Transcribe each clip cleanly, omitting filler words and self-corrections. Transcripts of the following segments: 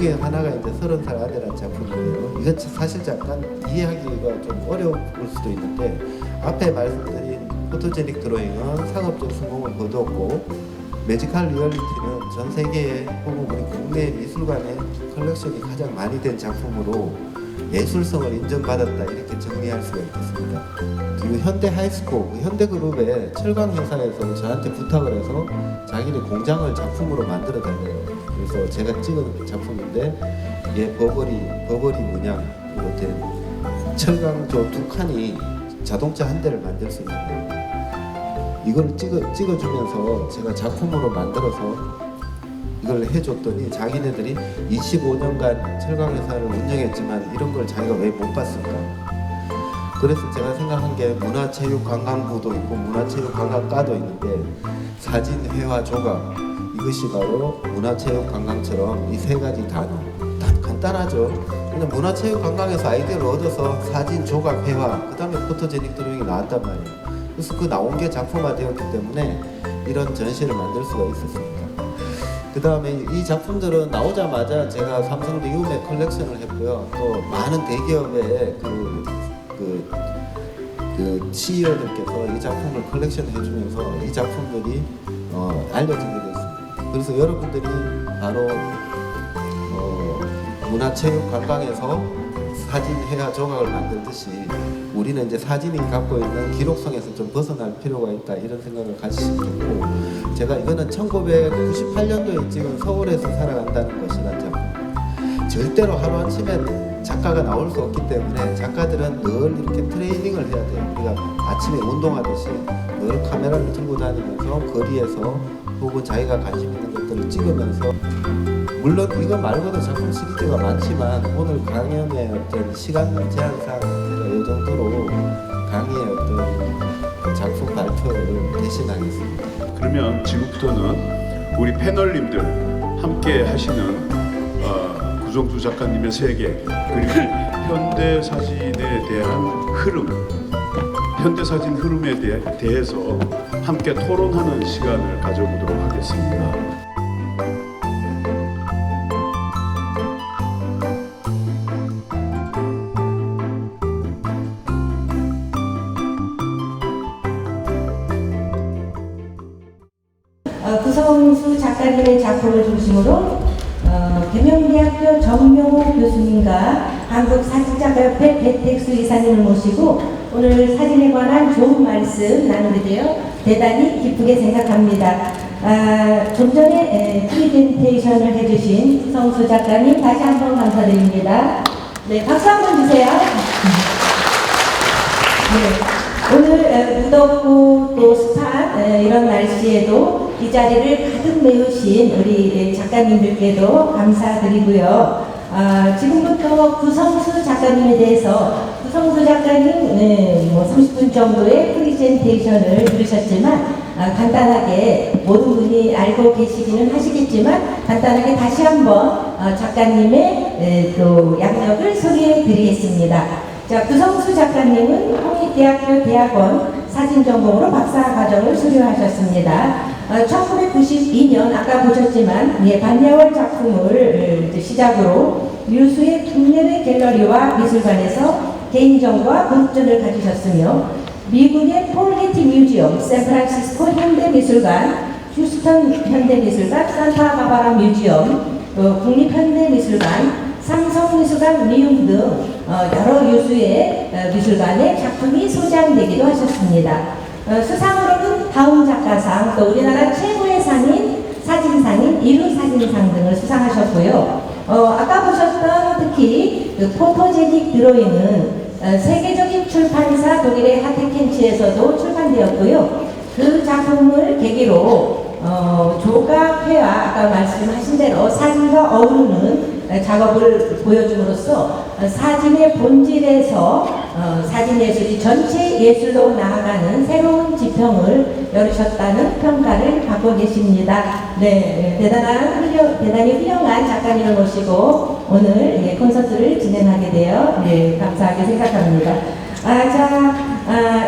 중에 하나가 이제 30살 아내라는 작품인데요. 이건 사실 잠깐 이해하기가 좀 어려울 수도 있는데, 앞에 말씀드린 포토제닉 드로잉은 상업적 성공을 거두었고, 매지컬 리얼리티는 전 세계에 혹은 우리 국내 미술관의 컬렉션이 가장 많이 된 작품으로 예술성을 인정받았다, 이렇게 정리할 수가 있겠습니다. 그리고 현대 하이스코, 현대그룹의 철강 회사에서 저한테 부탁을 해서 자기네 공장을 작품으로 만들어 달래요. 그래서 제가 찍은 작품인데, 이게 버버리 문양으로 된 철강조 2칸이 자동차 한 대를 만들 수 있는 거예요. 이걸 찍어주면서 제가 작품으로 만들어서 이걸 해줬더니, 자기네들이 25년간 철강회사를 운영했지만 이런 걸 자기가 왜 못 봤을까. 그래서 제가 생각한 게, 문화체육관광부도 있고 문화체육관광과도 있는데, 사진, 회화, 조각, 이것이 바로 문화체육관광처럼 이 세 가지 단어, 간단하죠. 그냥 문화체육관광에서 아이디어를 얻어서 사진, 조각, 회화, 그 다음에 포토제닉 드로잉이 나왔단 말이에요. 그래서 그 나온 게 작품화되었기 때문에 이런 전시를 만들 수가 있었습니다. 그 다음에 이 작품들은 나오자마자 제가 삼성 리움에 컬렉션을 했고요. 또 많은 대기업의 그 CEO들께서 이 작품을 컬렉션 해주면서 이 작품들이 알려지게 됐습니다. 그래서 여러분들이 바로 문화체육관광에서 사진, 회화, 조각을 만들듯이 우리는 이제 사진이 갖고 있는 기록성에서 좀 벗어날 필요가 있다, 이런 생각을 가지시면 좋고, 제가 이거는 1998년도에 찍은 서울에서 살아간다는 것이라는 작품. 절대로 하루아침에 작가가 나올 수 없기 때문에 작가들은 늘 이렇게 트레이닝을 해야 돼요. 우리가 아침에 운동하듯이 늘 카메라를 들고 다니면서 거리에서 혹은 자기가 관심 있는 것들을 찍으면서, 물론 이거 말고도 작품 시리즈가 많지만 오늘 강연의 어떤 시간 제한상 제가 이 정도로 강의의 어떤 작품 발표를 대신하겠습니다. 그러면 지금부터는 우리 패널님들 함께 하시는 구성수 작가님의 세계, 그리고 현대 사진에 대한 흐름, 현대 사진 흐름에 대해서 함께 토론하는 시간을 가져보도록 하겠습니다. 구성수 작가님의 작품을 중심으로 계명대학교 정명호 교수님과 한국사진작가협회 배택수 이사님을 모시고 오늘 사진에 관한 좋은 말씀 나누게 되어 대단히 기쁘게 생각합니다. 좀 전에 프리젠테이션을 해주신 구성수 작가님 다시 한번 감사드립니다. 네, 박수 한번 주세요. 네, 오늘 무덥고 또 습한 이런 날씨에도 이 자리를 가득 메우신 우리 작가님들께도 감사드리고요. 지금부터 구성수 작가님에 대해서, 구성수 작가님 30분 정도의 프리젠테이션을 들으셨지만 간단하게 모든 분이 알고 계시기는 하시겠지만 간단하게 다시 한번 작가님의 또 양력을 소개해 드리겠습니다. 자, 구성수 작가님은 홍익대학교 대학원 사진전공으로 박사과정을 수료하셨습니다. 1992년 아까 보셨지만 반야월 작품을 시작으로 유수의 국내외 갤러리와 미술관에서 개인전과 공전을 가지셨으며 미국의 폴 게티 뮤지엄, 샌프란시스코 현대미술관, 휴스턴 현대미술관, 산타바바라 뮤지엄, 국립현대미술관, 삼성미술관 리움 등 여러 유수의 미술관에 작품이 소장되기도 하셨습니다. 수상으로는 다음 작가상, 또 우리나라 최고의 상인 사진상인 이루사진상 등을 수상하셨고요. 아까 보셨던 특히 그 포토제닉 드로잉은 세계적인 출판사 독일의 하테켄치에서도 출판되었고요. 그 작품을 계기로 조각회화, 아까 말씀하신 대로 사진과 어우르는 작업을 보여줌으로써 사진의 본질에서 사진예술이 전체 예술로 나아가는 새로운 지평을 열으셨다는 평가를 받고 계십니다. 네, 대단히 훌륭한 작가님을 모시고 오늘 콘서트를 진행하게 되어 감사하게 생각합니다.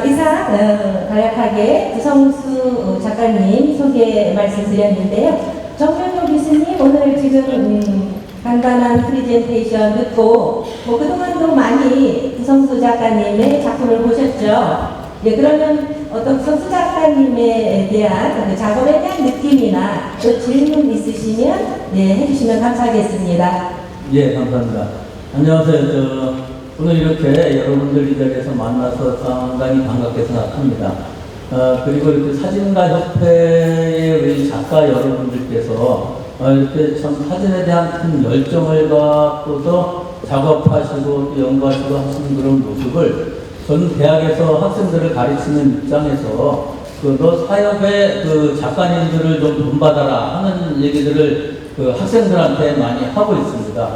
이상 간략하게 구성수 작가님 소개 말씀드렸는데요. 정명호 교수님 오늘 지금 간단한 프레젠테이션 듣고 그동안도 많이 구성수 작가님의 작품을 보셨죠? 예, 그러면 어떤 구성수 작가님에 대한 그 작업에 대한 느낌이나 또 질문 있으시면 해주시면 감사하겠습니다. 예, 감사합니다. 안녕하세요. 오늘 이렇게 여러분들 이 자리에서 만나서 상당히 반갑게 생각합니다. 그리고 이렇게 사진가 협회의 우리 작가 여러분들께서 이렇게 참 사진에 대한 큰 열정을 갖고서 작업하시고 또 연구하시고 하시는 그런 모습을 저는 대학에서 학생들을 가르치는 입장에서 너 사협의 그 작가님들을 좀 본받아라 하는 얘기들을 그 학생들한테 많이 하고 있습니다.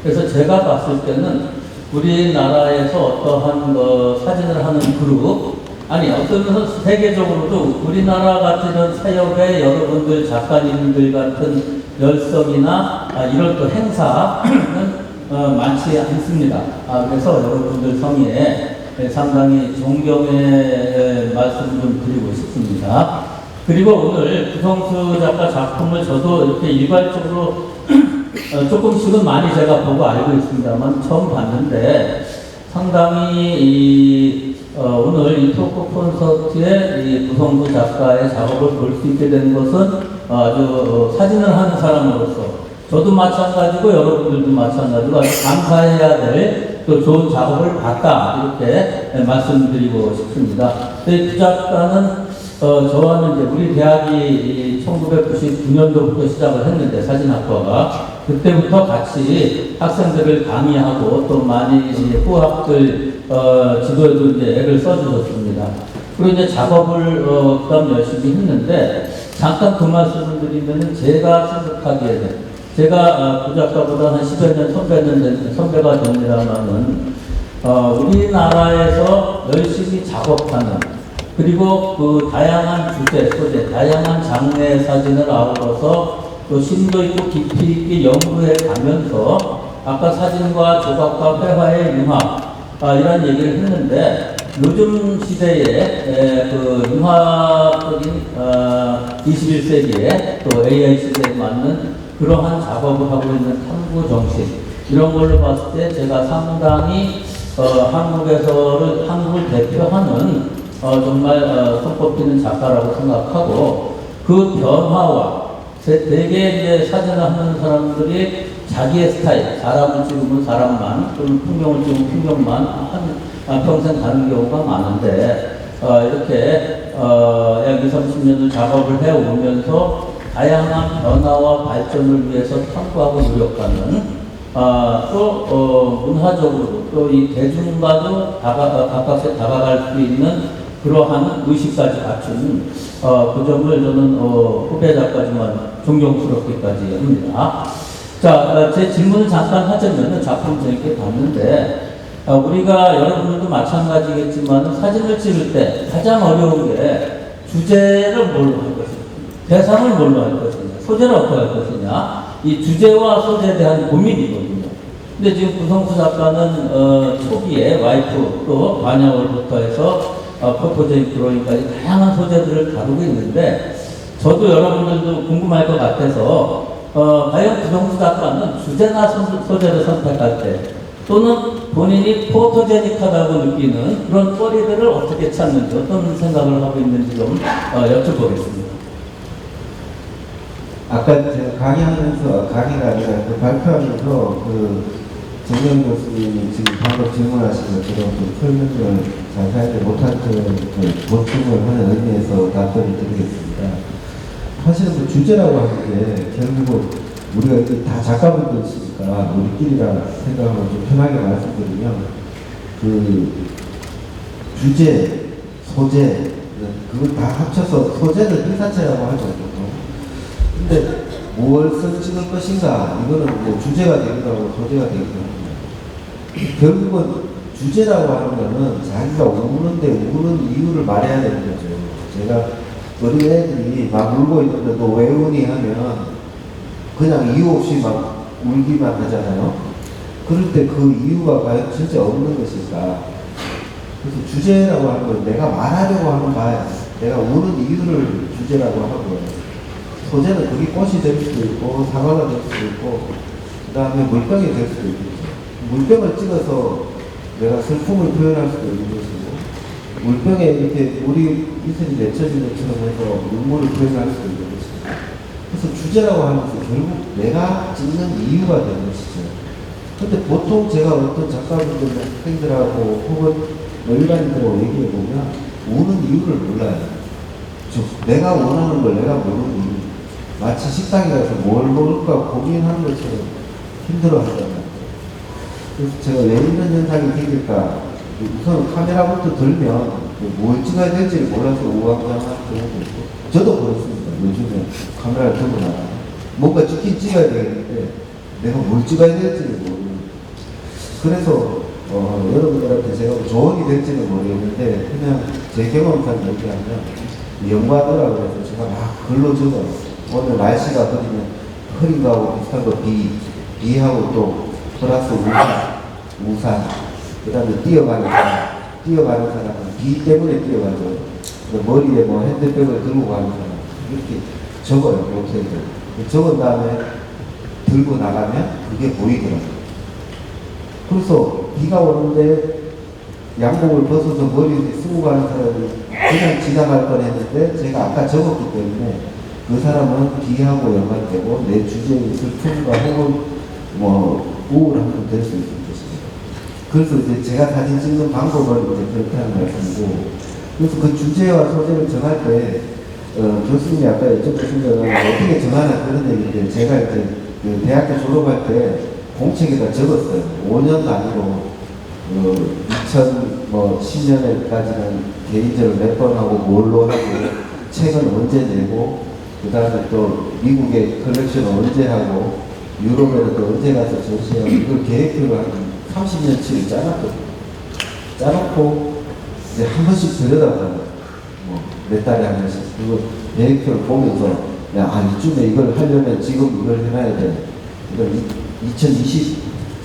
그래서 제가 봤을 때는 우리나라에서 어떠한 사진을 하는 그룹, 아니 어떤 세계적으로도 우리나라 같은 이런 사협의 여러분들 작가님들 같은 열성이나 이런 또 행사는 많지 않습니다. 그래서 여러분들 성의에 상당히 존경의 말씀 좀 드리고 싶습니다. 그리고 오늘 구성수 작가 작품을 저도 이렇게 일괄적으로 조금씩은 많이 제가 보고 알고 있습니다만 처음 봤는데 상당히 오늘 이 토크 콘서트에 이 구성수 작가의 작업을 볼 수 있게 된 것은 아주 사진을 하는 사람으로서 저도 마찬가지고 여러분들도 마찬가지고 아주 감사해야 될 또 좋은 작업을 봤다 이렇게 말씀드리고 싶습니다. 이 작가는 저와는 이제 우리 대학이 1999년도부터 시작을 했는데 사진학과가 그때부터 같이 학생들을 강의하고 또 많이 후학들 지도에도 이제 애를 써주셨습니다. 그리고 이제 작업을 그다음 열심히 했는데 잠깐 그 말씀을 드리면은 제가 생각하기에는 제가 그 작가보다 한 10여 년 선배가 됩니다만은 우리나라에서 열심히 작업하는 그리고 그 다양한 주제, 소재, 다양한 장르의 사진을 아우러서 또 심도 있고 깊이 있게 연구해 가면서 아까 사진과 조각과 회화의 융합 이런 얘기를 했는데 요즘 시대에 그 융합적인 21세기에 또 AI 시대에 맞는 그러한 작업을 하고 있는 탐구 정신 이런 걸로 봤을 때 제가 상당히 한국을 대표하는 정말 손꼽히는 작가라고 생각하고 그 변화와 대개 이제 사진을 하는 사람들이 자기의 스타일, 사람을 찍으면 사람만 또는 풍경을 찍으면 풍경만 평생 가는 경우가 많은데 이렇게 약 20, 30년을 작업을 해오면서 다양한 변화와 발전을 위해서 탐구하고 노력하는 또 문화적으로 또 이 대중과도 가깝게 다가갈 수 있는 그러한 의식까지 갖춘 그 점을 저는 후배 작가지만 존경스럽기까지 합니다. 자, 제 질문을 잠깐 하자면 작품 재밌게 봤는데 우리가 여러분들도 마찬가지겠지만 사진을 찍을 때 가장 어려운 게 주제를 뭘로 할 것이냐, 대상을 뭘로 할 것이냐, 소재를 어떻게 할 것이냐, 이 주제와 소재에 대한 고민이거든요. 근데 지금 구성수 작가는 초기에 와이프 또 반야월부터 해서 포토제닉 드로잉까지 다양한 소재들을 다루고 있는데 저도 여러분들도 궁금할 것 같아서 과연 구성수 작가는 주제나 소재를 선택할 때 또는 본인이 포토제닉하다고 느끼는 그런 거리들을 어떻게 찾는지 어떤 생각을 하고 있는지 좀 여쭤보겠습니다. 아까 제가 강의가 아니라 그 발표하면서 그 정명 교수님이 지금 방금 질문하신 것처럼 그 설명을 자세하게 못한 보충을 하는 의미에서 답변을 드리겠습니다. 사실은 그 주제라고 하는 게 결국은 우리가 이제 다 작가분들이시니까 우리끼리라 생각하고 좀 편하게 말씀드리면 그 주제, 소재 그걸 다 합쳐서 소재를 필사체라고 하죠. 근데 무엇을 찍을 것인가 이거는 뭐 주제가 되기도 하고 소재가 되기도 합니다. 결국은 주제라고 하는 거는 자기가 우는데 우는 이유를 말해야 되는 거죠. 제가 어린 애들이 막 울고 있는데 너 왜 우니 하면 그냥 이유 없이 막 울기만 하잖아요. 그럴 때 그 이유가 과연 진짜 없는 것일까? 그래서 주제라고 하는 건 내가 말하려고 하는 바야. 내가 우는 이유를 주제라고 하고 소재는 그게 꽃이 될 수도 있고 사과가 될 수도 있고 그 다음에 물병이 될 수도 있겠죠. 물병을 찍어서 내가 슬픔을 표현할 수도 있는 것이고, 물병에 이렇게 물이 이슬이 맺혀진 것처럼 해서 눈물을 표현할 수도 있는 것이고, 그래서 주제라고 하면서 결국 내가 찍는 이유가 되는 것이죠. 근데 보통 제가 어떤 작가분들이나 학생들하고 혹은 일반인들하고 얘기해보면 우는 이유를 몰라요. 즉 내가 원하는 걸 내가 모르는 이유. 마치 식당에 가서 뭘 먹을까 고민하는 것처럼 힘들어하잖아요. 그래서 제가 왜 이런 현상이 생길까? 우선 카메라부터 들면 뭘 찍어야 될지 몰라서 우왕좌왕한 경우도 있고, 저도 그렇습니다. 요즘에 카메라를 들고 나가 뭔가 찍긴 찍어야 되겠는데 내가 뭘 찍어야 될지를 모르는. 그래서 여러분들한테 제가 조언이 될지는 모르겠는데 그냥 제 경험상 얘기하면 연관어라고 해서 제가 막 글로 적어요. 오늘 날씨가 흐린 거하고 비슷한 거 비하고 또 플러스 우산, 그 다음에 뛰어가는 사람은 비 때문에 뛰어가죠. 머리에 뭐 핸드백을 들고 가는 사람 이렇게 적어요. 이렇게 적은 다음에 들고 나가면 그게 보이더라고요. 그래서 비가 오는데 양복을 벗어서 머리에 쓰고 가는 사람이 그냥 지나갈 뻔했는데 제가 아까 적었기 때문에 그 사람은 비하고 연관되고 내 주제의 슬픔과 혹은 뭐 우울함도 될 수 있을 것입니다. 그래서 이제 제가 사진 찍는 방법을 이제 그렇다는 말씀이고, 그래서 그 주제와 소재를 정할 때 교수님이 아까 여쭤보신 거는 어떻게 정하나 그런 얘기인데, 제가 이제 그 대학교 졸업할 때 공책에다 적었어요. 5년 단위로 2010년에까지는 개인전을 몇 번 하고 뭘로 하고 책은 언제 내고 그 다음에 또 미국의 컬렉션을 언제 하고 유럽에는 또 언제 가서 전시하고 이걸 계획표를 한 30년치를 짜놨거든요. 짜놓고 이제 한 번씩 들여다봐요. 몇 달에 한 번씩. 그리고 계획표를 보면서 이쯤에 이걸 하려면 지금 이걸 해놔야 돼. 이걸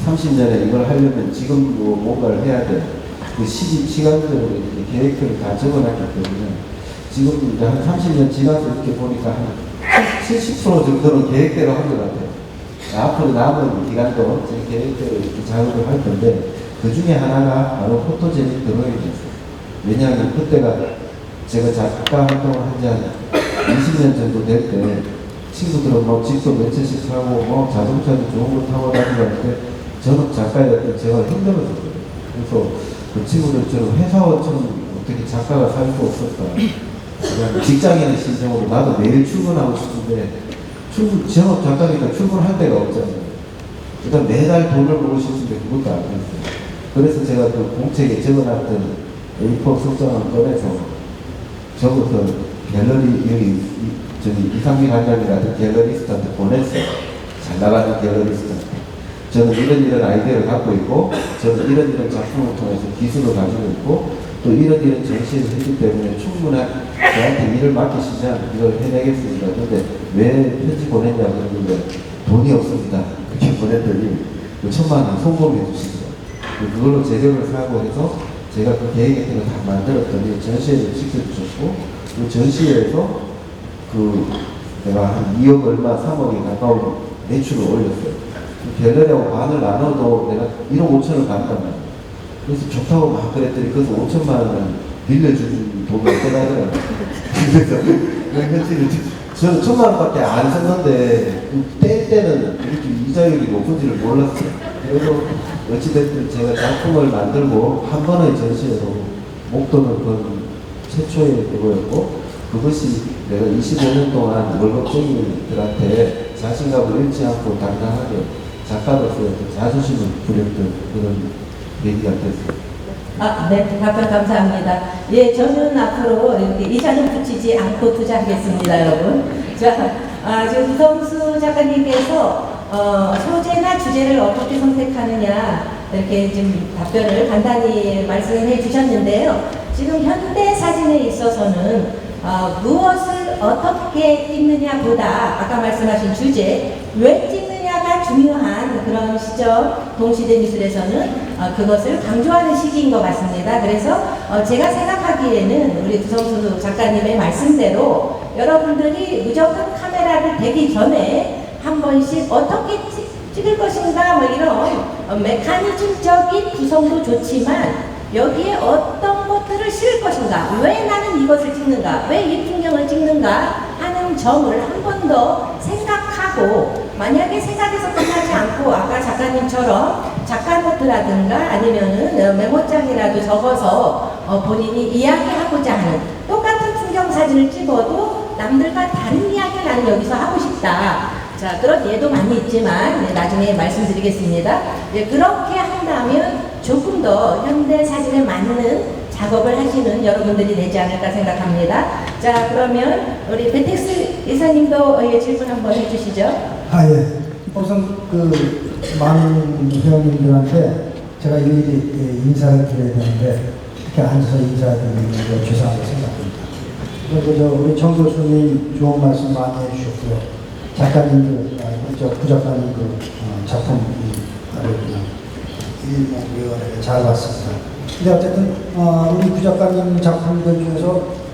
30년에 이걸 하려면 지금 뭔가를 해야 돼. 그 시간적으로 이렇게 계획표를 다 적어놨기 때문에 지금 이제 한 30년 지나서 이렇게 보니까 한 70% 정도는 계획대로 한 것 같아요. 앞으로 남은 기간도 제 계획대로 이렇게 작업을 할 건데, 그 중에 하나가 바로 포토제닉 드로잉이었어요. 왜냐하면 그때가 제가 작가 활동을 한 지 한 20년 정도 될 때 친구들은 뭐 집도 몇 채씩 사고 뭐 자동차도 좋은 거 타고 다니고 하는데 저는 작가였던 제가 힘들었었거든요. 그래서 그 친구들처럼 회사원처럼 어떻게 작가가 살 수 없었다. 그냥 직장인의 심정으로 나도 매일 출근하고 싶은데 전업 작가니까 출근할 데가 없잖아요. 일단 매달 돈을 벌고 싶은데 그것도 안 됐어요. 그래서 제가 그 공책에 적어놨던 A4 석장을 꺼내서 적어서 갤러리 이상민 관장이라는 갤러리스트한테 보냈어요. 잘 나가는 갤러리스트한테. 저는 이런 아이디어를 갖고 있고, 저는 이런 작품을 통해서 기술을 가지고 있고, 또 이런 전시를 했기 때문에 충분한 저한테 일을 맡기시면 이걸 해내겠습니다. 그런데 왜 편지 보냈냐 그러는데 돈이 없습니다. 그렇게 보냈더니 1,000,000원 송금해 주시죠. 그걸로 재료를 사고 해서 제가 그 계획을 다 만들었더니 전시회를 시켜주셨고, 그 전시회에서 내가 한 2억 얼마 3억에 가까운 매출을 올렸어요. 갤러리하고 반을 나눠도 내가 1억 5천을 받단 말이에요. 그래서 좋다고 막 그랬더니 그래서 5천만 원을 빌려준 돈을 떠나더라고요. 그래서 현실은 저는 1,000만 원밖에 안 썼는데 때는 이렇게 이자율이 높은지를 몰랐어요. 그래서 어찌됐든 제가 작품을 만들고 한 번의 전시회로 목돈을 건 최초의 그거였고, 그것이 내가 25년 동안 월급쟁이들한테 자신감을 잃지 않고 당당하게 작가로서의 자존심을 부렸던 그런 계기가 됐습니다. 네, 답변 감사합니다. 예, 저는 앞으로 이렇게 이자는 붙이지 않고 투자하겠습니다, 여러분. 자, 지금 우성수 작가님께서 소재나 주제를 어떻게 선택하느냐 이렇게 좀 답변을 간단히 말씀해 주셨는데요. 지금 현대 사진에 있어서는 무엇을 어떻게 찍느냐보다 아까 말씀하신 주제, 왜 찍느냐가 중요한 그런 시점, 동시대 미술에서는 그것을 강조하는 시기인 것 같습니다. 그래서 제가 생각하기에는 우리 구성수 작가님의 말씀대로 여러분들이 무조건 카메라를 대기 전에 한 번씩 어떻게 찍을 것인가 뭐 이런 메커니즘적인 구성도 좋지만 여기에 어떤 것들을 실을 것인가, 왜 나는 이것을 찍는가, 왜 이 풍경을 찍는가 하는 점을 한 번 더 생각하고, 만약에 생각해서 끝나지 않고 아까 작가님처럼 작가노트라든가 아니면은 메모장이라도 적어서 본인이 이야기하고자 하는, 똑같은 풍경 사진을 찍어도 남들과 다른 이야기를 나는 여기서 하고 싶다. 자, 그런 예도 많이 있지만 나중에 말씀드리겠습니다. 그렇게 한다면 조금 더 현대 사진에 맞는 작업을 하시는 여러분들이 되지 않을까 생각합니다. 자, 그러면 우리 베텍스 이사님도 질문 한번 해주시죠. 예. 우선 그 많은 회원님들한테 제가 일일이 인사를 드려야 되는데 이렇게 앉아서 인사드리는 게 죄송하게 생각합니다. 그리고 우리 정 교수님 좋은 말씀 많이 해주셨고요. 작가님들, 저 부작가님 그 작품 아주 그냥 일목요연하게 잘 봤습니다. 근데 어쨌든 우리 부작가님 작품들 중에서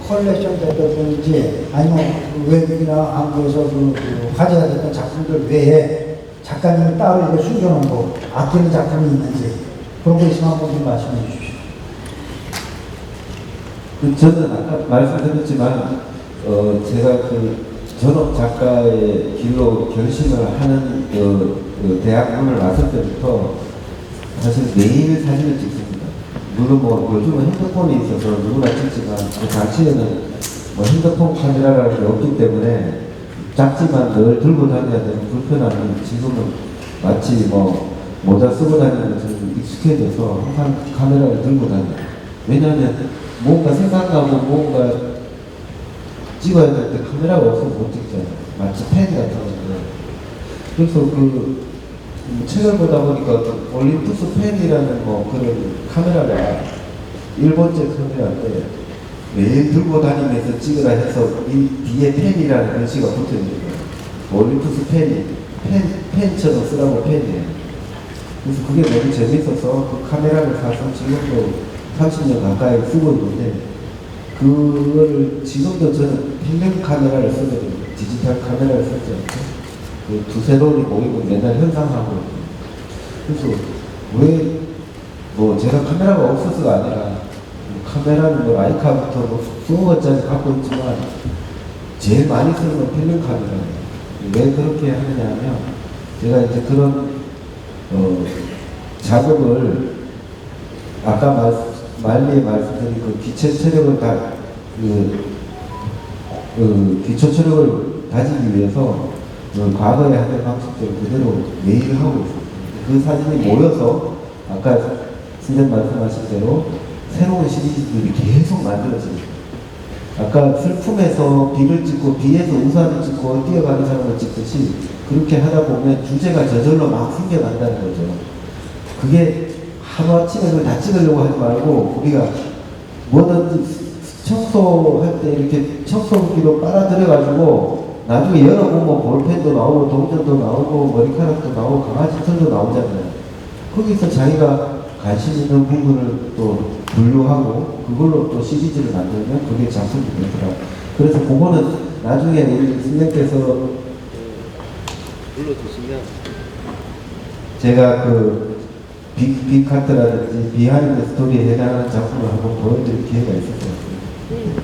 컬렉션 됐든지 아니면 외국이나 한국에서 그 화제가 됐던 작품들 외에 작가님이 따로 이렇게 숨겨놓은 거, 아끼는 작품이 있는지 그런 거 있으면 한번 좀 말씀해 주십시오. 저는 아까 말씀드렸지만 제가 그 전업 작가의 길로 결심을 하는 대학문을 왔을 때부터 사실 매일 사진을 찍습니다. 물론 뭐 요즘은 핸드폰이 있어서 누구나 찍지만 그 당시에는 뭐 핸드폰 카메라라는 게 없기 때문에 작지만 늘 들고 다녀야 되는 불편함이 지금은 마치 뭐 모자 쓰고 다니는 것처럼 익숙해져서 항상 카메라를 들고 다녀요. 왜냐하면 뭔가 생각나고 뭔가 찍어야 될 때 카메라가 없어서 못 찍잖아요. 마치 펜 같은 거. 그래서 그 책을 보다 보니까 올림푸스 펜이라는 뭐 그런 카메라가 일본제 카메라인데 매일 들고 다니면서 찍으라 해서 이 뒤에 펜이라는 글씨가 붙어 있는 거예요. 올림푸스 펜이 펜처럼 쓰라고 펜이에요. 그래서 그게 너무 재밌어서 그 카메라를 사서 지금도 30년 가까이 쓰고 있는데 그거를 지금도 저는 필름 카메라를 쓰거든요. 디지털 카메라를 쓰지 않고 그 두세 돌이 모이고 맨날 현상하고. 그래서 왜 뭐 제가 카메라가 없어서가 아니라 카메라는 뭐 라이카부터 뭐 20번짜리 갖고 있지만 제일 많이 쓰는 건 필름 카메라예요. 왜 그렇게 하느냐 하면 제가 이제 그런 작업을 아까 말리에 말씀드린 그 기초 체력을 기초 체력을 다지기 위해서 과거에 하던 방식대로 그대로 매일 하고 있습니다. 그 사진이 모여서 아까 선생님 말씀하신 대로 새로운 시리즈들이 계속 만들어집니다. 아까 슬픔에서 비를 찍고 비에서 우산을 찍고 뛰어가는 사람을 찍듯이 그렇게 하다 보면 주제가 저절로 막 생겨난다는 거죠. 그게 하루아침에 그걸 다 찍으려고 하지 말고 우리가 뭐든지 청소할 때 이렇게 청소기로 빨아들여가지고 나중에 열어보면 볼펜도 나오고 동전도 나오고 머리카락도 나오고 강아지 털도 나오잖아요. 거기서 자기가 관심 있는 부분을 또 분류하고 그걸로 또 시리즈를 만들면 그게 작품이 되더라고요. 그래서 그거는 나중에 우리 선생님께서 불러주시면 제가 그 빅카트라든지 비하인드 스토리에 해당하는 작품을 한번 보여드릴 기회가 있을 것 같습니다.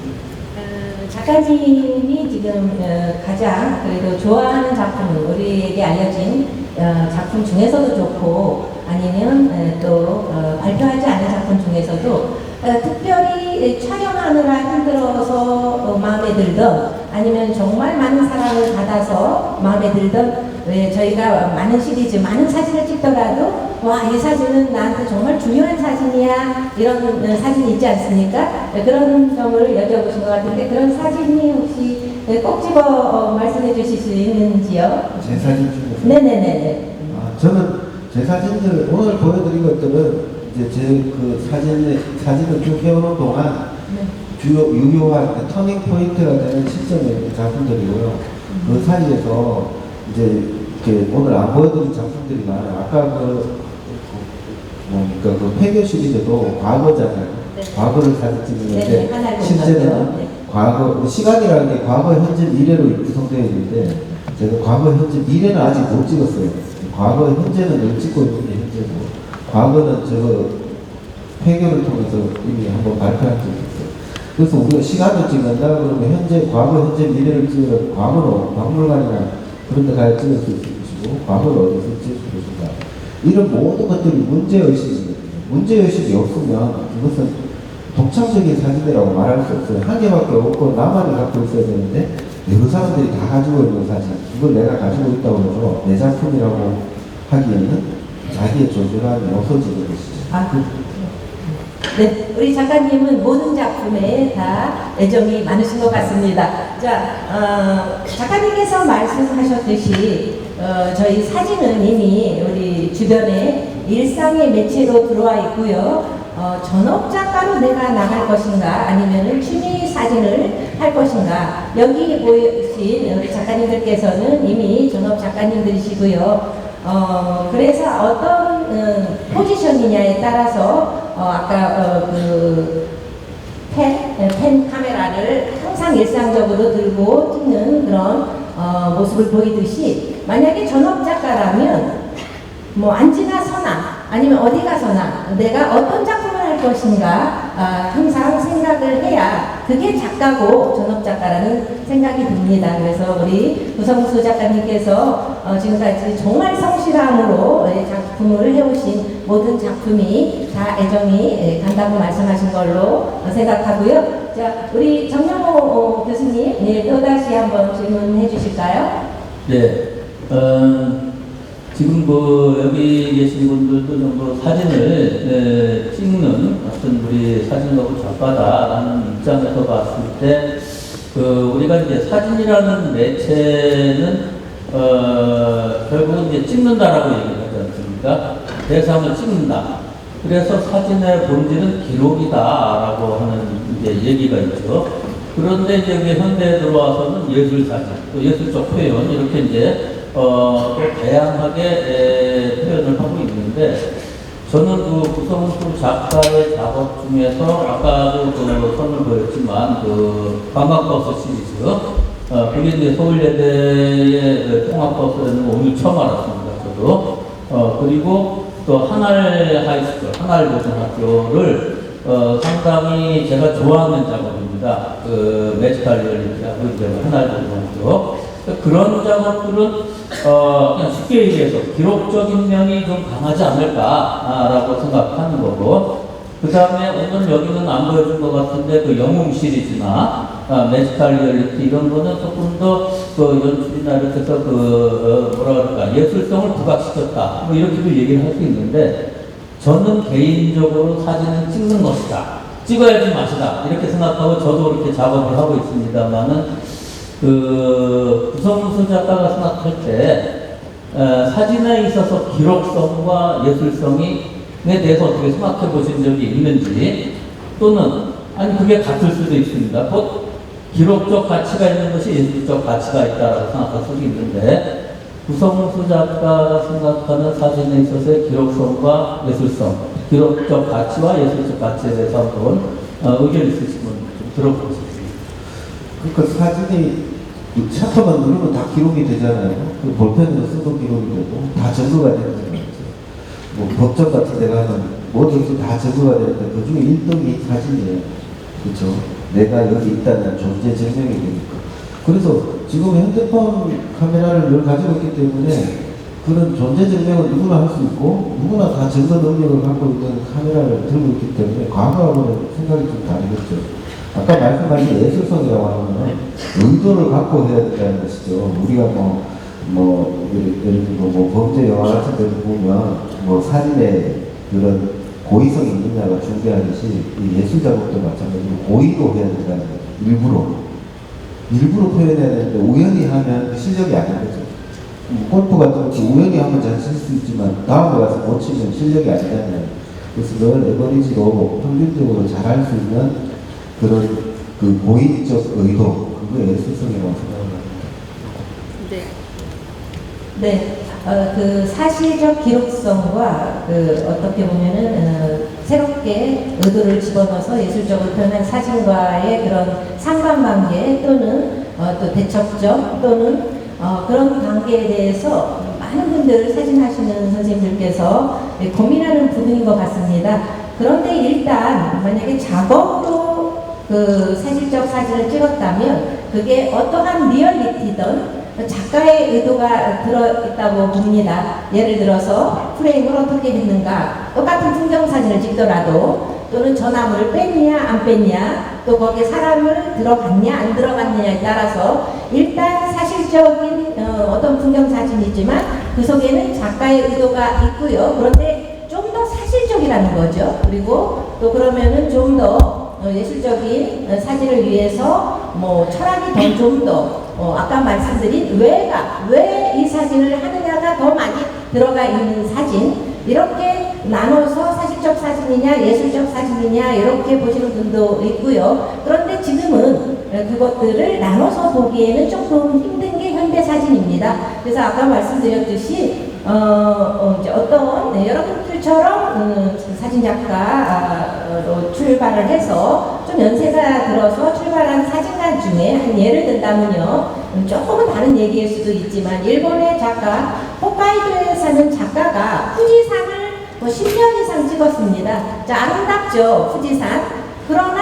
작가님이 지금 가장 그래도 좋아하는 작품은 우리에게 알려진 작품 중에서도 좋고 아니면 또 발표하지 않은 작품 중에서도 특별히 촬영하느라 힘들어서 마음에 들던 아니면 정말 많은 사랑을 받아서 마음에 들던 왜 저희가 많은 시리즈, 많은 사진을 찍더라도 와, 이 사진은 나한테 정말 중요한 사진이야 이런 사진이 있지 않습니까? 그런 점을 여쭤보신 것 같은데 그런 사진이 혹시 꼭 집어 말씀해 주실 수 있는지요? 제 사진 중에서? 네네네. 저는 제 사진들 오늘 보여드린 것들은 이제 제 그 사진을 쭉 해오는 동안 주요 유효한 터닝 포인트가 되는 시점의 작품들이고요. 그 사이에서 이제 이렇게 오늘 안 보여드린 작품들이 많아요. 아까 그 폐교 시리즈도 과거잖아요. 네. 과거를 사진 찍는데 네, 실제는 네. 과거 시간이라는 게 과거, 현재, 미래로 구성되어 있는데 제가 과거, 현재, 미래는 아직 못 찍었어요. 과거, 현재는 늘 찍고 있는 게 현재고, 과거는 저거 폐교를 통해서 이미 한번 발표한 적이 있어요. 그래서 우리가 시간을 찍는다 그러면 현재, 과거, 현재, 미래를 찍으면 과거로 박물관이나 그런 데 가야 찍을 수 있을 것이고, 과거를 어디서 찍을 수 있을까. 이런 모든 것들이 문제의식이거든요. 문제의식이 없으면 그것은 독창적인 사진이라고 말할 수 없어요. 한 개밖에 없고 나만이 갖고 있어야 되는데 여러 사람들이 다 가지고 있는 사진, 이걸 내가 가지고 있다고 해서 내 작품이라고 하기에는 자기의 존재감이 없어지는 것이죠. 네, 우리 작가님은 모든 작품에 다 애정이 많으신 것 같습니다. 자, 작가님께서 말씀하셨듯이 저희 사진은 이미 우리 주변에 일상의 매체로 들어와 있고요. 전업 작가로 내가 나갈 것인가 아니면은 취미 사진을 할 것인가, 여기 보이신 우리 작가님들께서는 이미 전업 작가님들이시고요. 그래서 어떤 포지션이냐에 따라서 아까 펜 카메라를 항상 일상적으로 들고 찍는 그런 모습을 보이듯이, 만약에 전업 작가라면 뭐 앉으나 서나 아니면 어디 가서나 내가 어떤 작품을 할 것인가 항상 생각을 해야 그게 작가고 전업 작가라는 생각이 듭니다. 그래서 우리 구성수 작가님께서 지금까지 정말 성실함으로 작품을 해오신 모든 작품이 다 애정이 간다고 말씀하신 걸로 생각하고요. 자, 우리 정명호 교수님, 네, 또다시 한번 질문해 주실까요? 네. 지금 여기 계신 분들도 전부 사진을 찍는 어떤 우리 사진가고 작가다라는 입장에서 봤을 때, 우리가 이제 사진이라는 매체는, 결국은 이제 찍는다라고 얘기하지 않습니까? 대상을 찍는다. 그래서 사진의 본질은 기록이다라고 하는 이제 얘기가 있죠. 그런데 이제 현대에 들어와서는 예술사진, 또 예술적 표현, 이렇게 이제 또 다양하게 표현을 하고 있는데, 저는 구성수 작가의 작업 중에서 아까도 선을 보였지만 관광버스 시리즈, 그게 이제 서울예대의 통합버스는 오늘 처음 알았습니다. 저도. 그리고 또 한알 하이스쿨, 한알 고등학교를 상당히 제가 좋아하는 작업입니다. 매지컬 리얼리티하고 이제 한알 고등학교. 그런 작업들은 그냥 쉽게 얘기해서 기록적인 면이 좀 강하지 않을까라고 생각하는 거고, 그 다음에 오늘 여기는 안 보여준 것 같은데 영웅 시리즈나 매지컬 리얼리티 이런 거는 조금 더 연출이나 이렇게 해서 뭐라 그럴까, 예술성을 부각시켰다, 뭐 이렇게도 얘기를 할 수 있는데, 저는 개인적으로 사진은 찍는 것이다, 찍어야지 맛이다, 이렇게 생각하고 저도 그렇게 작업을 하고 있습니다만은, 구성수 작가가 생각할 때 사진에 있어서 기록성과 예술성에 대해서 어떻게 생각해 보신 적이 있는지, 또는 아니 그게 같을 수도 있습니다. 곧 기록적 가치가 있는 것이 예술적 가치가 있다라고 생각할 수도 있는데, 구성수 작가가 생각하는 사진에 있어서의 기록성과 예술성, 기록적 가치와 예술적 가치에 대해서 한번 의견 있으시면 좀 들어보고 싶습니다. 그러니까 사진이 셔터만 누르면 다 기록이 되잖아요. 볼펜으로 써도 기록이 되고 다 점수가 되는 거죠. 뭐 법정 같은 데 가면 뭐든지 다 점수가 되는데 그 중에 1등이 사진이에요. 그렇죠? 내가 여기 있다는 존재 증명이 되니까. 그래서 지금 핸드폰 카메라를 늘 가지고 있기 때문에 그런 존재 증명은 누구나 할 수 있고 누구나 다 증거 능력을 갖고 있는 카메라를 들고 있기 때문에 과거하고는 생각이 좀 다르겠죠. 아까 말씀하신 예술성이라고 하면 의도를 갖고 해야 된다는 것이죠. 우리가 예를 들면 범죄 영화 같은 데도 보면 사진에 그런 고의성이 있느냐가 중요하듯이 이 예술 작업도 마찬가지로 고의로 해야 된다는 거죠. 일부러 표현해야 되는데 우연히 하면 실력이 아닌 거죠. 골프 같은 거 우연히 하면 잘 칠 수 있지만 다음에 가서 못 치면 실력이 아니잖아요. 그래서 늘 에버리지로 평균적으로 잘할 수 있는 그런 고의적 의도, 그게 예술성이라고 생각합니다. 네. 사실적 기록성과 어떻게 보면은 새롭게 의도를 집어넣어서 예술적으로 표현한 사진과의 그런 상관관계 또는 또 대척점 또는 그런 관계에 대해서 많은 많은 분들 사진하시는 선생님들께서 고민하는 부분인 것 같습니다. 그런데 일단 만약에 작업으로 그 사실적 사진을 찍었다면 그게 어떠한 리얼리티든 작가의 의도가 들어있다고 봅니다. 예를 들어서 프레임을 어떻게 했는가, 똑같은 풍경 사진을 찍더라도 또는 전화물을 뺐냐 안 뺐냐, 또 거기에 사람을 들어갔냐 안 들어갔느냐에 따라서 일단 사실적인 어떤 풍경 사진이지만 그 속에는 작가의 의도가 있고요. 그런데 좀 더 사실적이라는 거죠. 그리고 또 그러면은 좀 더 예술적인 사진을 위해서 뭐 철학이 더 좀 더 아까 말씀드린 왜 이 사진을 하느냐가 더 많이 들어가 있는 사진, 이렇게 나눠서 사실적 사진이냐 예술적 사진이냐 이렇게 보시는 분도 있고요. 그런데 지금은 그것들을 나눠서 보기에는 조금 힘든 게 현대 사진입니다. 그래서 아까 말씀드렸듯이 이제 어떤 여러분들처럼 사진 작가로 출발을 해서 좀 연세가 들어서 출발한 사진가 중에 한 예를 든다면요, 조금은 다른 얘기일 수도 있지만 일본의 작가 홋카이도에 사는 작가가 후지산을 뭐 10년 이상 찍었습니다. 자, 아름답죠, 후지산. 그러나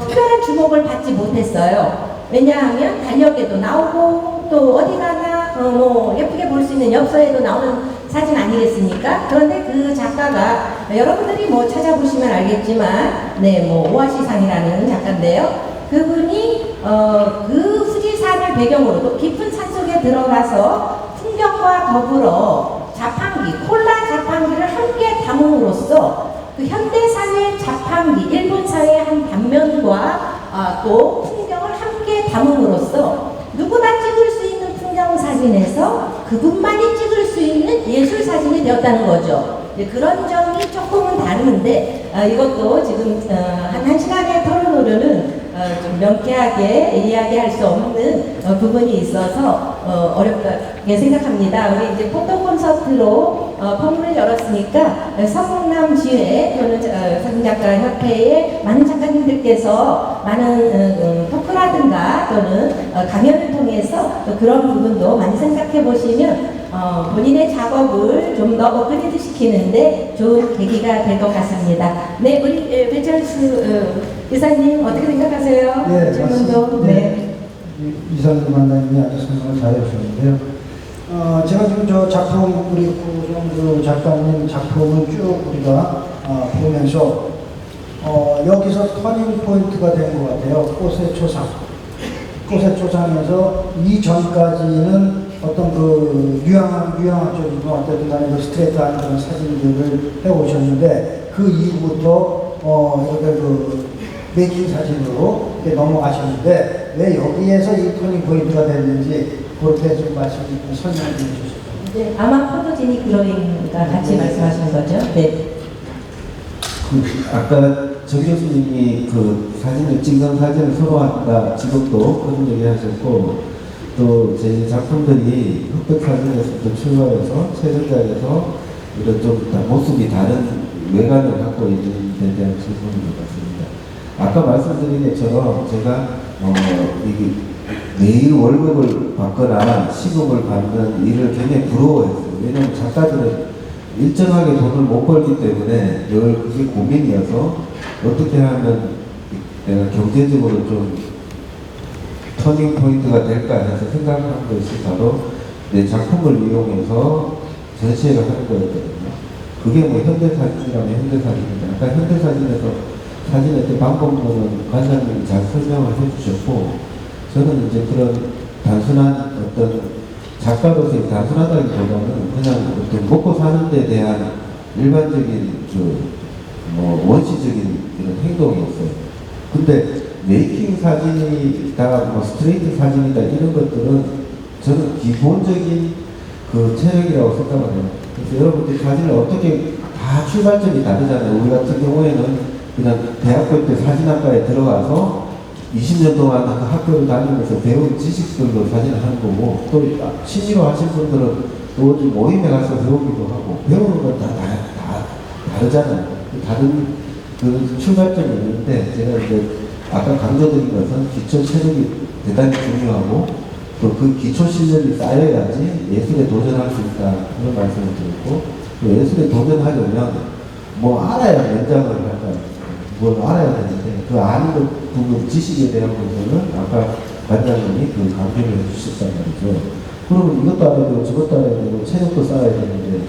특별한 주목을 받지 못했어요. 왜냐하면 달력에도 나오고 또 어디 가나 뭐 예쁘게 볼 수 있는 엽서에도 나오는 사진 아니겠습니까? 그런데 그 작가가 여러분들이 뭐 찾아보시면 알겠지만 뭐 오아시상이라는 작가인데요. 그분이 그 후지산을 배경으로 또 깊은 산속에 들어가서 풍경과 더불어 자판기, 콜라 자판기를 함께 담음으로써 그 현대사회 자판기, 일본 사회의 한 단면과 또 풍경을 함께 담음으로써 누구나 찍을 수 있는 풍경 사진에서 그분만이 찍을 수 있는 예술 사진이 되었다는 거죠. 그런 점이 조금은 다른데 이것도 지금 한 시간에 털어놓으려는 좀 명쾌하게 이야기할 수 없는 부분이 있어서 어렵게 생각합니다. 우리 이제 포토 콘서트로 포문을 열었으니까 성남 지회 또는 사진작가 협회의 많은 작가님들께서 많은 토크라든가 또는 강연을 통해서 또 그런 부분도 많이 생각해 보시면 본인의 작업을 좀 더 업그레이드 시키는데 좋은 계기가 될 것 같습니다. 네, 우리 배철수 이사님 어떻게 생각하세요? 네, 질문도. 맞습니다. 네. 이사님 만남이 아주 설명을 잘해주셨는데요. 제가 지금 저 작품, 우리 고정주 작가님 작품을 쭉 우리가 보면서 여기서 터닝 포인트가 된 것 같아요. 꽃의 초상. 꽃의 초상에서 이전까지는 어떤 그 유양학적이고 어쨌든 간에 그 스트레이트한 그런 사진들을 해오셨는데 그 이후부터 여기 그 메이킹 사진으로 넘어가셨는데 왜 여기에서 이 터닝 포인트가 됐는지 그렇게 좀 설명해 주시죠. 네, 아마 포토제닉 드로잉과 같이 말씀하시는 거죠? 네. 아까 정 교수님이 그 사진을 찍는 사진을 선호한다 지금도 그런 얘기 하셨고, 또 제 작품들이 흑백 사진에서부터 출발해서 최전작에서 이런 좀 모습이 다른 외관을 갖고 있는 데 대한 질문인 것 같습니다. 아까 말씀드린 것처럼 제가 이게 매일 월급을 받거나 시급을 받는 일을 굉장히 부러워했어요. 왜냐하면 작가들은 일정하게 돈을 못 벌기 때문에 늘 그게 고민이어서 어떻게 하면 내가 경제적으로 좀 터닝 포인트가 될까 해서 생각한 것이 바로 내 작품을 이용해서 전시회를 하는 거였거든요. 그게 뭐 현대사진이라면 현대사진인데, 아까 현대사진에서 사진의 그 방법론은 관장님이 잘 설명을 해주셨고, 저는 이제 그런 단순한 어떤 작가로서의 단순하다기보다는 그냥 어떤 먹고 사는 데 대한 일반적인 원시적인 이런 행동이었어요. 근데 메이킹 사진이다, 뭐 스트레이트 사진이다 이런 것들은 저는 기본적인 그 체력이라고 생각을 해요. 그래서 여러분들 사진을 어떻게 다 출발점이 다르잖아요. 우리 같은 경우에는 그냥 대학교 때 사진학과에 들어가서 20년 동안 그 학교를 다니면서 배운 지식들로 사진을 하는 거고, 또 취미로 하신 분들은 또 어디 모임에 가서 배우기도 하고, 배우는 건 다 다르잖아요. 다른 그 출발점이 있는데, 제가 이제 아까 강조드린 것은 기초 체력이 대단히 중요하고, 또 그 기초 실력이 쌓여야지 예술에 도전할 수 있다 그런 말씀을 드렸고 또 예술에 도전하려면 뭐 알아야 연장을 할까 뭘 알아야 되는데 그 아는 것 부분 지식에 대한 부분은 아까 관장님이 그 강조를 해주셨단 말이죠. 그러면 이것도 알아야 되고 저것도 알아야 되고 체력도 쌓아야 되는데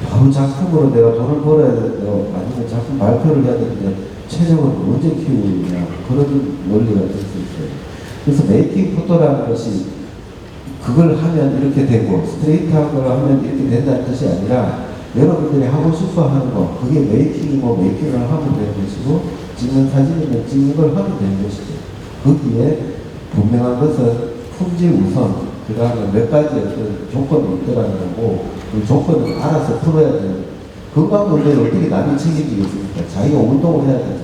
바로 작품으로 내가 돈을 벌어야 되고 아니면 작품 발표를 해야 되는데 체력을 언제 키우느냐 그런 원리가 될 수 있어요. 그래서 메이킹 포토라는 것이 그걸 하면 이렇게 되고 스트레이트한 걸 하면 이렇게 된다는 뜻이 아니라 여러분들이 하고 싶어 하는 거 그게 메이킹이고 메이킹을 하면 되는 것이고 찍는 사진이면 찍는 걸 하면 되는 것이죠. 거기에 분명한 것은 품질 우선 그 다음에 몇 가지의 어떤 조건이 있더라는 거고 그 조건을 알아서 풀어야 돼요. 건강 문제를 어떻게 남이 책임지겠습니까? 자기가 운동을 해야 되죠.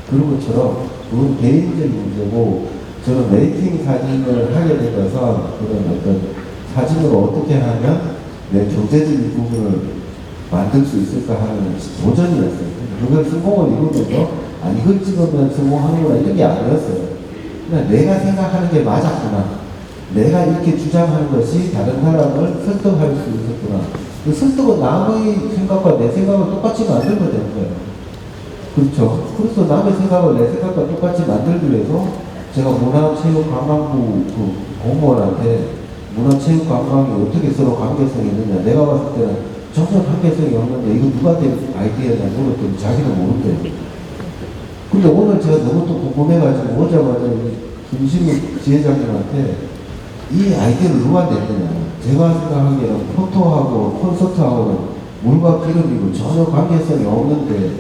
그런 것처럼 그건 개인적인 문제고 저는 메이킹 사진을 하게 되면서 그런 어떤 사진으로 어떻게 하면 내 경제적인 부분을 만들 수 있을까 하는 도전이었어요. 그걸 성공을 이루면서 이걸 찍으면 성공하는구나 이런 게 아니었어요. 그냥 내가 생각하는 게 맞았구나. 내가 이렇게 주장하는 것이 다른 사람을 설득할 수 있었구나. 그 설득은 남의 생각과 내 생각을 똑같이 만들면 되는 거예요. 그렇죠. 그래서 남의 생각을 내 생각과 똑같이 만들기 위해서 제가 문화체육관광부 그 공무원한테 문화체육관광이 어떻게 서로 관계성이 있느냐 내가 봤을 때는 전혀 관계성이 없는데 이거 누가 된 아이디어냐 물었더니 자기는 모른대요. 근데 오늘 제가 너무 또 궁금해가지고 오자마자 김신욱 지회장님한테 이 아이디어를 누가 냈느냐 제가 생각하기에는 포토하고 콘서트하고는 물과 기름이고 전혀 관계성이 없는데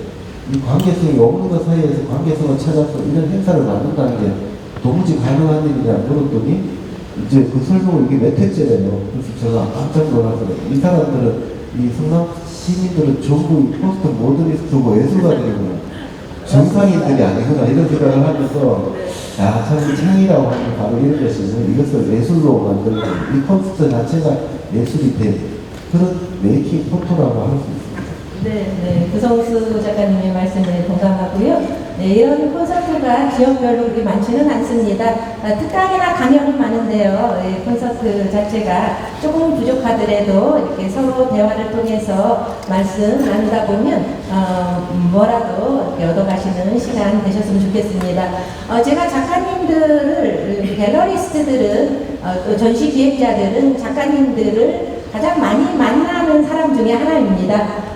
이 관계성이 없는 것 사이에서 관계성을 찾아서 이런 행사를 만든다는 게 도무지 가능한 일이냐 물었더니 이제 그 설명을 이게 몇 회째래요. 그래서 제가 깜짝 놀라서 이 사람들은 이 성남 시민들은 전부 이 포스트 모더니스트고 예술가들이구나. 정상인들이 아니구나 이런 생각을 하면서 참 창이라고 하는 바로 이런 것이고 이것을 예술로 만들고 이 콘서트 자체가 예술이 된 그런 메이킹 포토라고 할 수 있습니다. 네, 구성수 작가님의 말씀에 동감하고요. 네, 이런 콘서트가 지역별로 그렇게 많지는 않습니다. 특강이나 강연은 많은데요. 콘서트 자체가 조금 부족하더라도 이렇게 서로 대화를 통해서 말씀 나누다 보면 뭐라도 이렇게 얻어가시는 시간 되셨으면 좋겠습니다. 제가 작가님들을 갤러리스트들은 또 전시 기획자들은 작가님들을 가장 많이 만나는 사람 중에 하나입니다.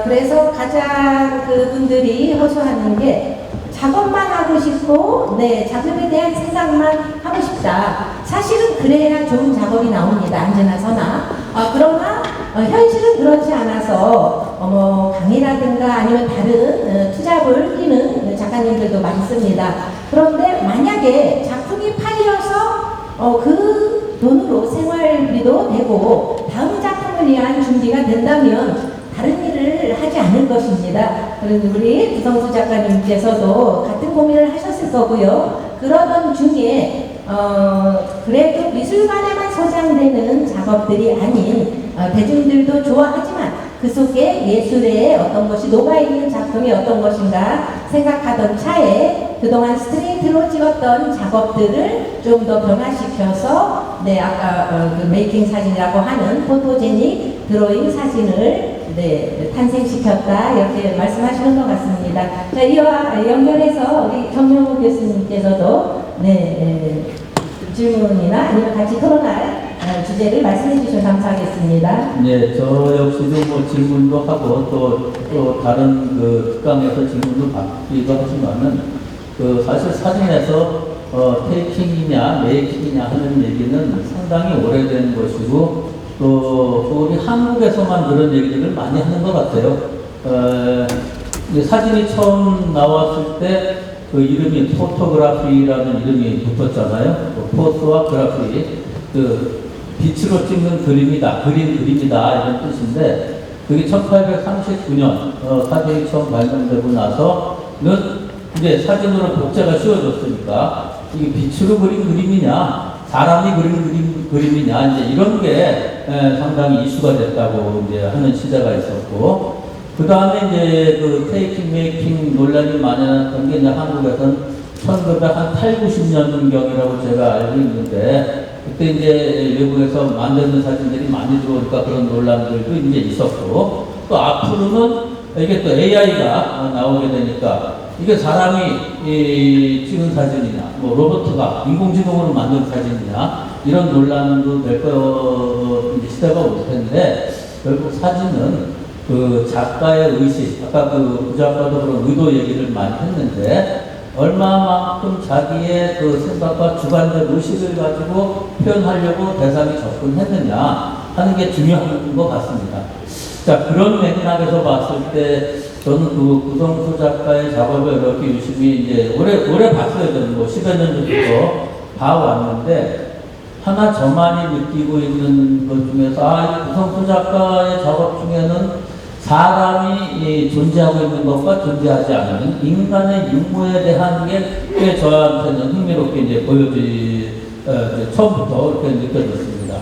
그래서 가장 그분들이 호소하는 게 작업만 하고 싶고, 작업에 대한 생각만 하고 싶다. 사실은 그래야 좋은 작업이 나옵니다. 언제나 서나. 그러나 현실은 그렇지 않아서 강의라든가 아니면 다른 투잡을 뛰는 작가님들도 많습니다. 그런데 만약에 작품이 팔려서 그 돈으로 생활비도 되고 다음 작품을 위한 준비가 된다면 다른 일을 하지 않을 것입니다. 그런데 우리 구성수 작가님께서도 같은 고민을 하셨을 거고요. 그러던 중에 그래도 미술관에만 소장되는 작업들이 아닌 대중들도 좋아하지만 그 속에 예술의 어떤 것이 녹아있는 작품이 어떤 것인가 생각하던 차에 그동안 스트레이트로 찍었던 작업들을 좀 더 변화시켜서 아까 그 메이킹 사진이라고 하는 포토제닉 드로잉 사진을 탄생시켰다 이렇게 말씀하시는 것 같습니다. 자, 이와 연결해서 우리 정명호 교수님께서도 질문이나 아니면 같이 토론할 주제를 말씀해 주시면 감사하겠습니다. 네, 저 역시도 뭐 질문도 하고 또 다른 그 특강에서 질문도 받기도 하지만은 사실 사진에서 테이킹이냐 메이킹이냐 하는 얘기는 상당히 오래된 것이고 또 우리 한국에서만 그런 얘기를 많이 하는 것 같아요. 사진이 처음 나왔을 때 그 이름이 포토그래피라는 이름이 붙었잖아요. 포토와 그래피, 빛으로 찍는 그림이다, 그림이다 이런 뜻인데 그게 1839년 사진이 처음 발명되고 나서는 이제 사진으로 복제가 쉬워졌으니까 이게 빛으로 그린 그림이냐, 사람이 그린 그림이냐 이제 이런 게 상당히 이슈가 됐다고 이제 하는 시대가 있었고. 그 다음에 이제 그 테이킹 메이킹 논란이 만연했던 게 이제 한국에서는 1980, 90년경이라고 제가 알고 있는데 그때 이제 외국에서 만드는 사진들이 많이 들어오니까 그런 논란들도 이제 있었고, 또 앞으로는 이게 또 AI가 나오게 되니까 이게 사람이 찍은 사진이냐, 뭐 로봇가 인공지능으로 만든 사진이냐, 이런 논란도 될 시대가 올 텐데, 결국 사진은 그 작가의 의식, 아까 그 작가도 그런 의도 얘기를 많이 했는데, 얼마만큼 자기의 그 생각과 주관적 의식을 가지고 표현하려고 대상이 접근했느냐 하는 게 중요한 것 같습니다. 자, 그런 맥락에서 봤을 때 저는 그 구성수 작가의 작업을 이렇게 유심히 이제 오래 봤어요. 저는 뭐 10여 년 전부터 봐왔는데, 하나 저만이 느끼고 있는 것 중에서 구성수 작가의 작업 중에는 사람이 존재하고 있는 것과 존재하지 않는 인간의 유무에 대한 게 꽤 저한테는 흥미롭게 이제 처음부터 이렇게 느껴졌습니다.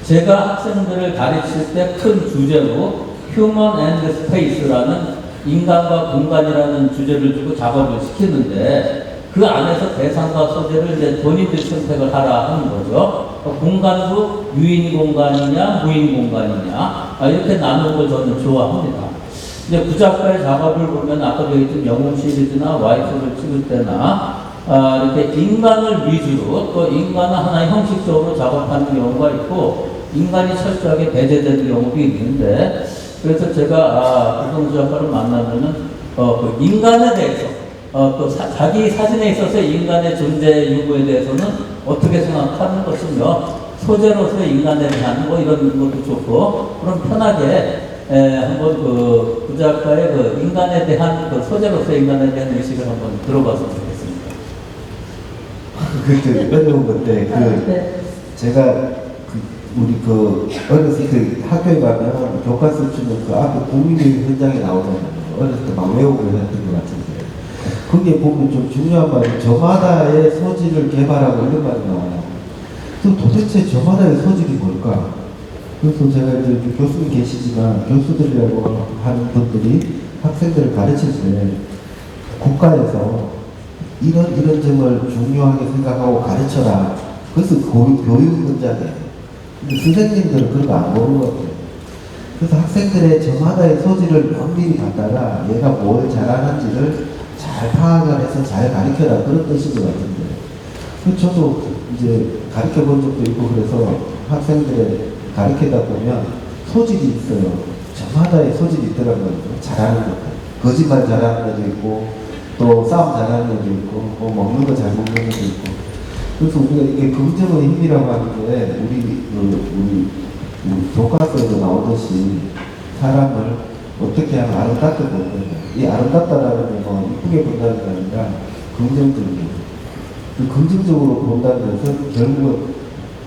제가 학생들을 가르칠 때 큰 주제로 Human and Space라는 인간과 공간이라는 주제를 두고 작업을 시키는데, 그 안에서 대상과 소재를 이제 본인들이 선택을 하라 하는 거죠. 공간도 유인 공간이냐, 무인 공간이냐, 이렇게 나누는 걸 저는 좋아합니다. 이제 그 작가의 작업을 보면 아까 얘기했던 영웅 시리즈나 와이프를 찍을 때나 이렇게 인간을 위주로 또 인간을 하나의 형식적으로 작업하는 경우가 있고, 인간이 철저하게 배제되는 경우도 있는데, 그래서 제가 구성수 작가를 만나면은 그 인간에 대해서 또 자기 사진에 있어서 인간의 존재 유무에 대해서는 어떻게 생각하는 것이며, 소재로서의 인간에 대한 뭐 이런 것도 좋고, 그럼 편하게 한번 그 작가의 그 인간에 대한 그 소재로서의 인간에 대한 의식을 한번 들어봤으면 좋겠습니다. 그때 어려운 건데 제가 우리 어렸을 때 학교에 가면 교과서 주는 그 앞에 국민교육 현장에 나오잖아요. 어렸을 때 막 외우고 했던 것 같은데, 거기에 보면 좀 중요한 말이 저마다의 소질을 개발하고 이런 말이 나와요. 그럼 도대체 저마다의 소질이 뭘까? 그래서 제가 이제 교수님 계시지만 교수들이라고 하는 분들이 학생들을 가르칠 때 국가에서 이런 점을 중요하게 생각하고 가르쳐라. 그래서 교육 문제예요. 근데 선생님들은 그런 거 안 보는 것 같아요. 그래서 학생들의 저마다의 소질을 면밀히 갖다가 얘가 뭘 잘하는지를 잘 파악을 해서 잘 가르쳐라, 그런 뜻인 것 같은데, 저도 이제 가르쳐 본 적도 있고 그래서 학생들의 가르치다 보면 소질이 있어요. 저마다의 소질이 있더라고요. 잘하는 것, 거짓말 잘하는 애도 있고, 또 싸움 잘하는 애도 있고, 뭐 먹는 거 잘 먹는 애도 있고. 그래서 우리가 이게 긍정의 힘이라고 하는 게 우리 교과서에도 나오듯이 사람을 어떻게 하면 아름답게 본다냐. 이 아름답다라는 게 뭐 이쁘게 본다는 게 아니라 긍정적이에요. 그 긍정적으로 본다는 것은 결국은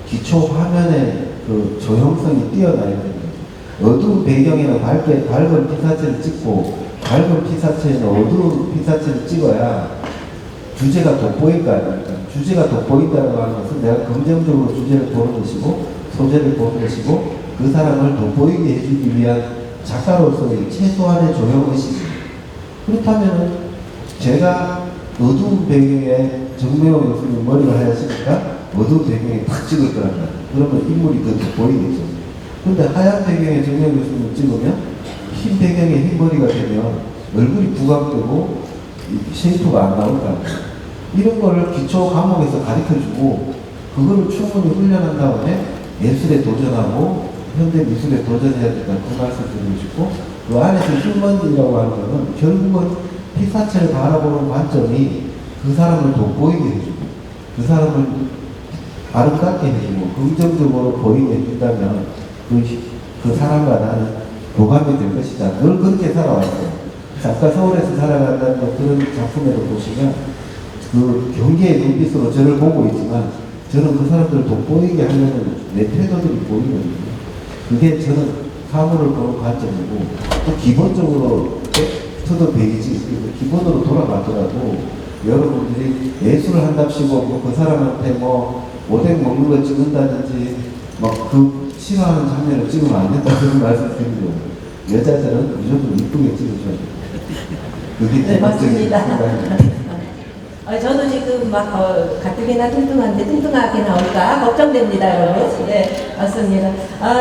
기초 화면의 그 조형성이 뛰어나야 됩니다. 어두운 배경에는 밝은 피사체를 찍고, 밝은 피사체에는 어두운 피사체를 찍어야 주제가 돋보일 거 아닙니까? 주제가 돋보인다고 하는 것은 내가 긍정적으로 주제를 보는 것이고, 소재를 보는 것이고, 그 사람을 돋보이게 해주기 위한 작가로서의 최소한의 조형의식입니다. 그렇다면 제가 어두운 배경에 정명호 교수님 머리를 하였으니까 어두운 배경에 탁 찍을 거란 말이에요. 그러면 인물이 더 돋보이겠죠. 근데 하얀 배경에 정명호 교수님 찍으면 흰 배경에 흰 머리가 되면 얼굴이 부각되고 쉐이프가 안 나온다. 이런 거를 기초 과목에서 가르쳐주고, 그거를 충분히 훈련한 다음에 예술에 도전하고 현대 미술에 도전해야 된다, 그 말씀 드리고 싶고, 그 안에서 휴먼이라고 하는 거는 결국은 피사체를 바라보는 관점이 그 사람을 돋보이게 해주고, 그 사람을 아름답게 해주고 긍정적으로 보이게 해준다면 그 사람과 나는 교감이 될 것이다. 늘 그렇게 살아왔어요. 아까 서울에서 살아간다는 그런 작품에도 보시면 그 경계의 눈빛으로 저를 보고 있지만, 저는 그 사람들을 돋보이게 하려는 내 태도들이 보이거든요. 그게 저는 사물을 보는 관점이고, 또 기본적으로 저도 베이지 기본으로 돌아가더라도 여러분들이 예술을 한답시고 그 사람한테 뭐 오뎅 먹는 거 찍는다든지 막 그 싫어하는 장면을 찍으면 안 된다, 그런 말씀 드리고, 여자들은 무조건 이쁘게 찍으셔야 돼요. 그게 네, 맞습니다. 저도 지금 막 가뜩이나 뚱뚱한데 뚱뚱하게 나올까 걱정됩니다, 여러분. 네, 맞습니다.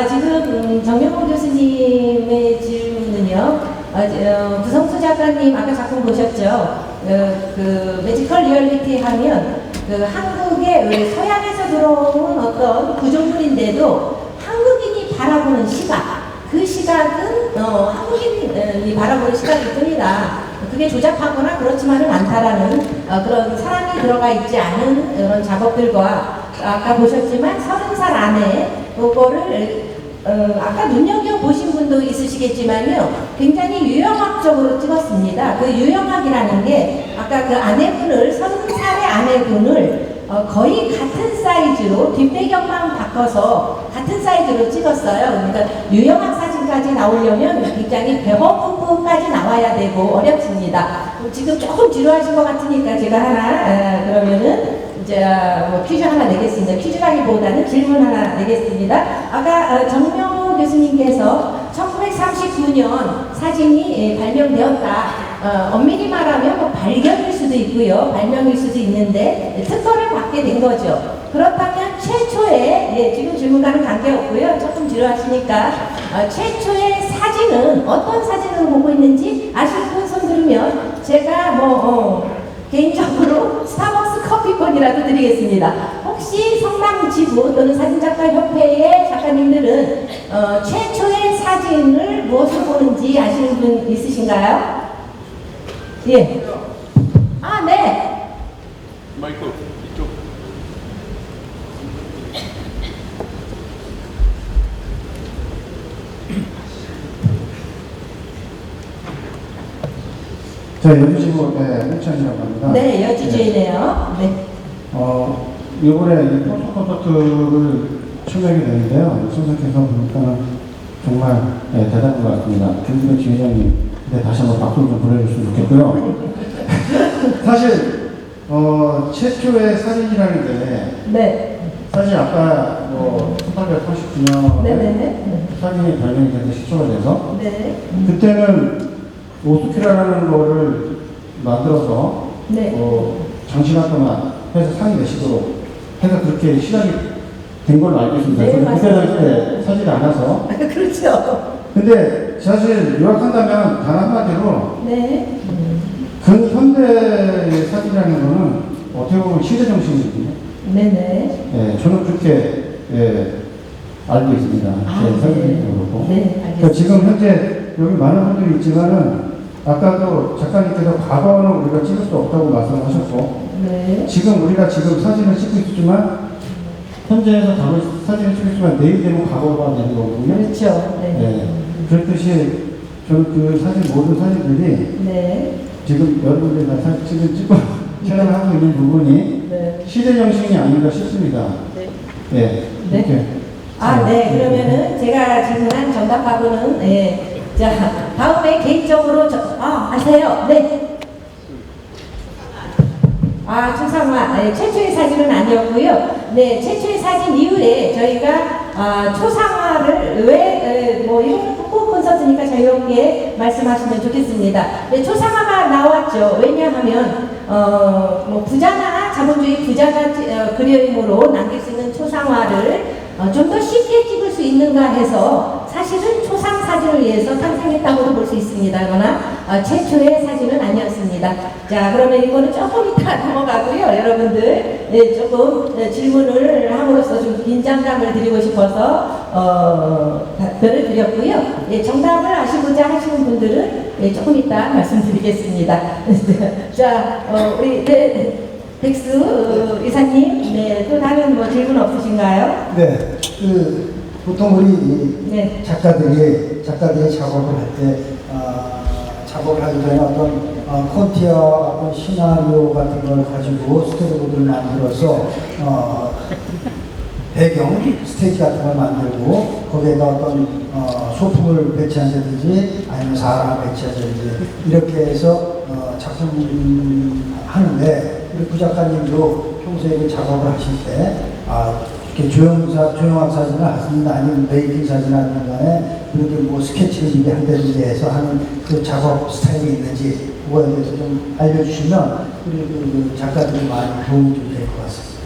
지금 정명호 교수님의 질문은요. 구성수 작가님 아까 작품 보셨죠? 그 매지컬 리얼리티 하면 그 한국의 왜 서양에서 들어온 어떤 구조물인데도 한국인이 바라보는 시각, 그 시각은 한국인이 바라보는 시각일 뿐이다. 그게 조잡하거나 그렇지만은 않다라는 그런 사람이 들어가 있지 않은 그런 작업들과 아까 보셨지만 30살 안에 그거를 아까 눈여겨보신 분도 있으시겠지만요, 굉장히 유형학적으로 찍었습니다. 그 유형학이라는 게 아까 그 아내분을 30살의 아내분을 거의 같은 사이즈로 뒷배경만 바꿔서 같은 사이즈로 찍었어요. 그러니까 유형학 사진까지 나오려면 굉장히 배워부분까지 나와야 되고 어렵습니다. 지금 조금 지루하신 것 같으니까 제가 하나 그러면은 이제 뭐 퀴즈 하나 내겠습니다. 퀴즈라기보다는 질문 하나 내겠습니다. 아까 정명호 교수님께서 1939년 사진이 발명되었다. 엄밀히 말하면 뭐 발견일 수도 있고요, 발명일 수도 있는데 특허를 받게 된 거죠. 그렇다면 최초의 지금 질문과는 관계없고요. 조금 지루하시니까 최초의 사진은 어떤 사진으로 보고 있는지 아실 분 손 들으면 제가 개인적으로 스타벅스 커피권이라도 드리겠습니다. 혹시 성남지부 또는 사진작가협회의 작가님들은 최초의 사진을 무엇을 보는지 아시는 분 있으신가요? 예. 네. 마이크 이쪽. 저 여주지구 홍천이라고 합니다. 네, 여주주이네요. 네. 이번에 이 포토 콘서트를 참여하게 되는데요. 참석해서 보니까 정말 대단한 것 같습니다. 김준호 지회장님, 다시 한번 박수 좀 보내주시면 좋겠고요. 사실 최초의 사진이라는 게 네. 사실 아까 1839년 네네네. 사진이 발명이 돼서 시초가 돼서 네. 그때는 오스키라라는 거를 만들어서 네. 장시간 동안 해서 상이 내시도록 해서 그렇게 시작이 된 걸로 알고 있습니다. 네, 그때 맞습니다. 당시에 사진이 안 와서. 그렇죠. 근데 사실 요약한다면 단 한마디로 네. 근현대의 사진이라는 거는 어떻게 보면 시대 정신이거든요. 네네. 저는 그렇게 알고 있습니다. 제 설명도 그렇고. 네, 그러니까 알겠습니다. 지금 현재 여기 많은 분들이 있지만은 아까도 작가님께서 과거는 우리가 찍을 수 없다고 말씀하셨고, 네. 지금 우리가 지금 사진을 찍고 있지만 현재에서 담을 사진을 찍고 있지만 내일 되면 과거가 되는 거거든요. 그렇죠. 네. 그렇듯이 저는 그 사진 모든 사진들이 네. 지금 여러분들이 다 사진 찍고 촬영을 하고 있는 부분이 네. 시대 정신이 아닌가 싶습니다. 네. 네. 네. 이렇게. 네. 그러면은 제가 질문한 정답하고는, 자, 다음에 개인적으로 아세요? 네. 초상화. 최초의 사진은 아니었고요. 네, 최초의 사진 이후에 저희가 초상화를 이런 꼭 콘서트니까 자유롭게 말씀하시면 좋겠습니다. 네, 초상화가 나왔죠. 왜냐하면 부자나 자본주의 부자가 그림으로 남길 수 있는 초상화를 좀 더 쉽게 찍을 수 있는가 해서 사실은 초상 사진을 위해서 탄생했다고도 볼 수 있습니다. 그러나 최초의 사진은 아니었습니다. 자, 그러면 이거는 조금 이따 넘어가고요. 여러분들 조금 질문을 함으로써 좀 긴장감을 드리고 싶어서 답변을 드렸고요. 정답을 아시고자 하시는 분들은 조금 이따 말씀드리겠습니다. 자, 우리 백수 이사님, 또 다른 질문 없으신가요? 네, 보통 우리 작가들이 작업을 할 때 작업을 하기 전에 어떤 콘티와 어떤 시나리오 같은 걸 가지고 스토리보드를 만들어서 배경 스테이지 같은 걸 만들고 거기에다 어떤 소품을 배치한다든지 아니면 사람을 배치한다든지 이렇게 해서 작품을 하는데 우리 부작가님도 평소에 작업을 하실 때 이렇게 조용한 사진을 하십니다. 아니면 메이킹 사진을 하는 간에 이렇게 스케치를 한다든지 해서 하는 그 작업 스타일이 있는지 그거에 대해서 좀 알려주시면 우리 그 작가들이 많이 도움이 좀 될 것 같습니다.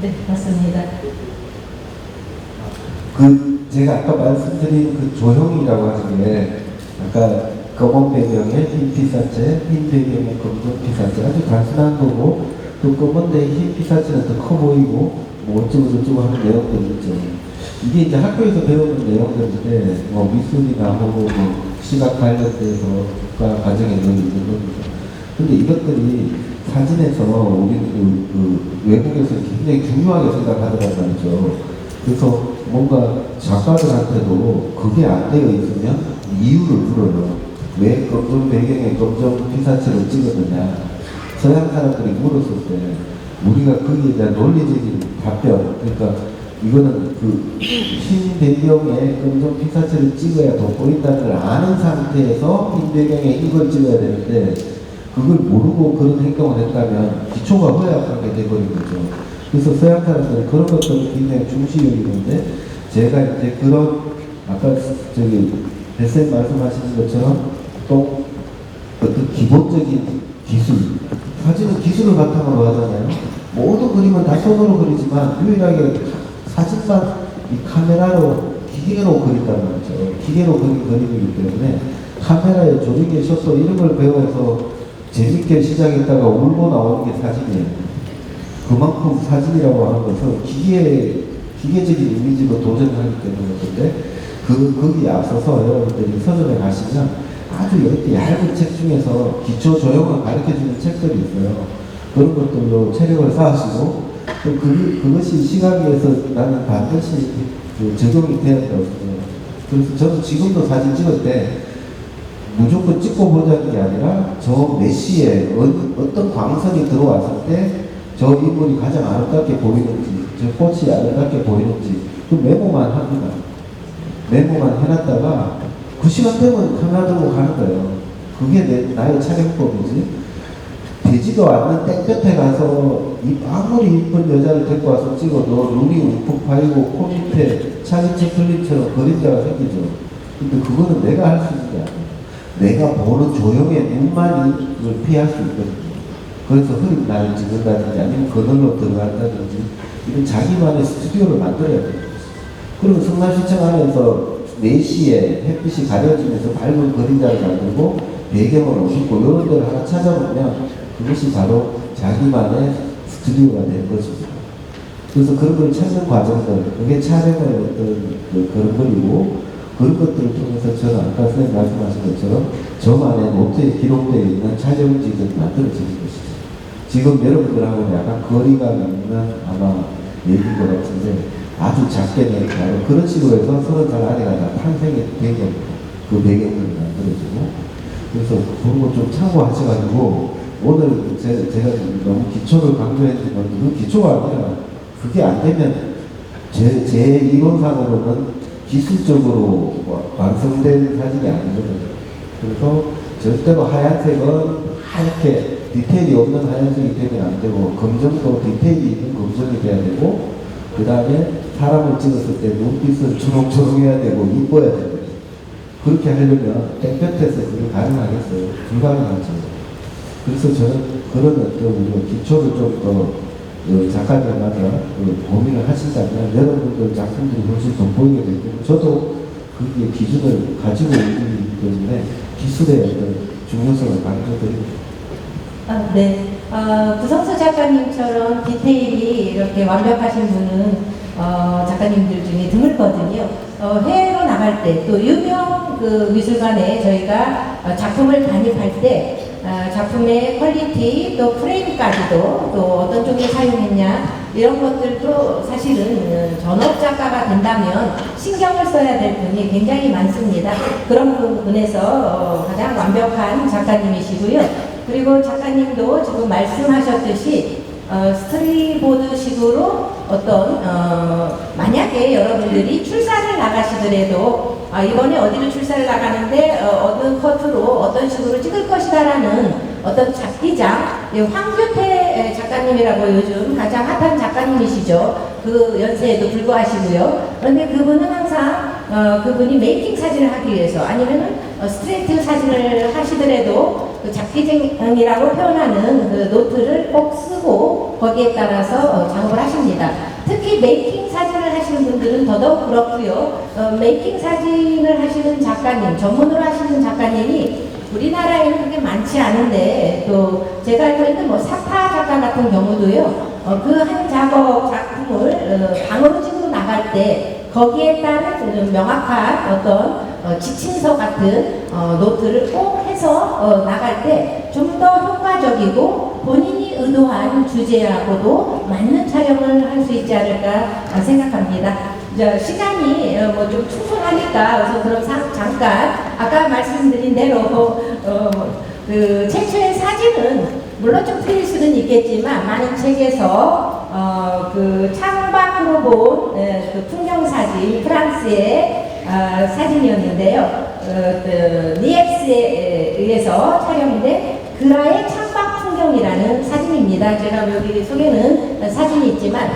네, 맞습니다. 그 제가 아까 말씀드린 그 조형이라고 하는 게 아까 검은 배경에 흰 피사체, 흰 배경에 검정 피사체 아주 단순한 거고 또 검은데 흰 피사체는 더 커 보이고 뭐 어쩌고 저쩌고 하는 내용들이 있죠. 이게 이제 학교에서 배우는 내용들인데 뭐 미술이나 혹은 뭐 시각 관련돼서 과정에 넣어 있는 겁니다. 근데 이것들이 사진에서 우리 그 외국에서 굉장히 중요하게 생각하더란 말이죠. 그래서 뭔가 작가들한테도 그게 안 되어 있으면 이유를 물어요. 왜 검정 배경에 검정 피사체를 찍었느냐. 서양 사람들이 물었을 때 우리가 거기에 대한 논리적인 답변, 그러니까 이거는 그 흰 배경에 검정 피사체를 찍어야 돋보인다는 걸 아는 상태에서 흰 배경에 이걸 찍어야 되는데 그걸 모르고 그런 행동을 했다면 기초가 허약하게 돼버린 거죠. 그래서 서양 사람들은 그런 것들을 굉장히 중시 여기는데 제가 이제 그런 아까 저기 대쌤 말씀하신 것처럼 또 어떤 기본적인 기술, 사진은 기술을 바탕으로 하잖아요. 모든 그림은 다 손으로 그리지만 유일하게 사진만 이 카메라로 기계로 그린단 말이죠. 기계로 그린 그림이기 때문에 카메라의 조리개 셔터 이런 걸 배워서 재밌게 시작했다가 울고 나오는 게 사진이에요. 그만큼 사진이라고 하는 것은 기계적인 이미지로 도전하기 때문에 거기에 앞서서 여러분들이 서점에 가시면 아주 이렇게 얇은 책 중에서 기초 조형을 가르쳐주는 책들이 있어요. 그런 것들로 체력을 쌓으시고 또 그것이 시각에서 나는 반드시 그 적용이 되어야 된다고 생각해요. 그래서 저는 지금도 사진 찍을 때 무조건 찍고 보자는 게 아니라 저 메시에 어떤 광선이 들어왔을 때 저 인물이 가장 아름답게 보이는지, 저 꽃이 아름답게 보이는지 그 메모만 합니다. 메모만 해놨다가 그 시간 되면 카메라 들고 가는 거예요. 그게 나의 촬영법이지. 되지도 않는 땡볕에 가서 아무리 이쁜 여자를 데리고 와서 찍어도 눈이 움푹 파이고 코 밑에 차기 채플린처럼 그림자가 생기죠. 근데 그거는 내가 할 수 있는 게 아니에요. 내가 보는 조형의 눈만이 그걸 피할 수 있거든요. 그래서 흐린 날을 찍는다든지 아니면 그늘로 들어간다든지 이런 자기만의 스튜디오를 만들어야 돼요. 그리고 성남시청 안에서 4시에 햇빛이 가려지면서 밝은 그림자를 만들고 배경을 어둡고 이런 데를 하나 찾아보면 그것이 바로 자기만의 스튜디오가 된 것입니다. 그래서 그런 걸 찾는 과정들, 그게 촬영의 어떤 그런 거이고 그런 것들을 통해서 저는 아까 선생님 말씀하신 것처럼 저만의 노트에 기록되어 있는 촬영지들이 만들어지는 것이죠. 지금 여러분들하고는 약간 거리감이 있는 아마 얘기인 것 같은데 아주 작게 내니까 그런 식으로 해서 30살 아래가 다 탄생의 배경, 그 배경들이 만들어지고 그래서 그런 거 좀 참고하셔가지고 오늘 제가 너무 기초를 강조했지만 그 기초가 아니라 그게 안 되면 제 이론상으로는 기술적으로 완성된 사진이 아니거든요. 그래서 절대로 하얀색은 하얗게 디테일이 없는 하얀색이 되면 안 되고 검정도 디테일이 있는 검정이 돼야 되고 그 다음에 사람을 찍었을 때 눈빛은 초롱초롱해야 되고 이뻐야 되고 그렇게 하려면 땡볕에서 그게 가능하겠어요? 불가능하죠. 그래서 저는 그런 어떤 우리가 기초를 좀 더 작가님마다 고민을 하신다면 여러분들 작품들이 훨씬 돋보이게 되고 저도 그게 기준을 가지고 있기 때문에 기술의 어떤 중요성을 강조드립니다. 네. 구성수 작가님처럼 디테일이 이렇게 완벽하신 분은 작가님들 중에 드물거든요. 해외로 나갈 때 또 유명 그 미술관에 저희가 작품을 반입할 때 작품의 퀄리티 또 프레임까지도 또 어떤 쪽을 사용했냐 이런 것들도 사실은 전업 작가가 된다면 신경을 써야 될 분이 굉장히 많습니다. 그런 부분에서 가장 완벽한 작가님이시고요. 그리고 작가님도 지금 말씀하셨듯이 스토리보드식으로 어떤 만약에 여러분들이 출사를 나가시더라도 이번에 어디를 출사를 나가는데 어느 커트로 어떤 식으로 찍을 것이다라는 어떤 잡기장 황규태 작가님이라고 요즘 가장 핫한 작가님이시죠. 그 연세에도 불구하시고요. 그런데 그분은 항상 그분이 메이킹 사진을 하기 위해서 아니면은 스트레이트 사진을 하시더라도 그 잡기쟁이라고 표현하는 그 노트를 꼭 쓰고 거기에 따라서 작업을 하십니다. 특히 메이킹 사진을 하시는 분들은 더더욱 그렇고요. 메이킹 사진을 하시는 작가님, 전문으로 하시는 작가님이 우리나라에는 그렇게 많지 않은데, 또 제가 알고 있는 뭐 사파 작가 같은 경우도요, 그 한 작품을 방으로 찍고 나갈 때 거기에 따른 명확한 어떤 지침서 같은 노트를 꼭 해서 나갈 때 좀 더 효과적이고 본인이 의도한 주제하고도 맞는 촬영을 할 수 있지 않을까 생각합니다. 시간이 뭐 좀 충분하니까 우선 그럼 잠깐 아까 말씀드린 대로 그 최초의 사진은 물론 좀 틀릴 수는 있겠지만 많은 책에서 그 창밖으로 본 그 풍경 사진, 프랑스의 사진이었는데요. 그 니엡스에 의해서 촬영된 그라의 창밖 풍경이라는 사진입니다. 제가 여기 속에는 사진이 있지만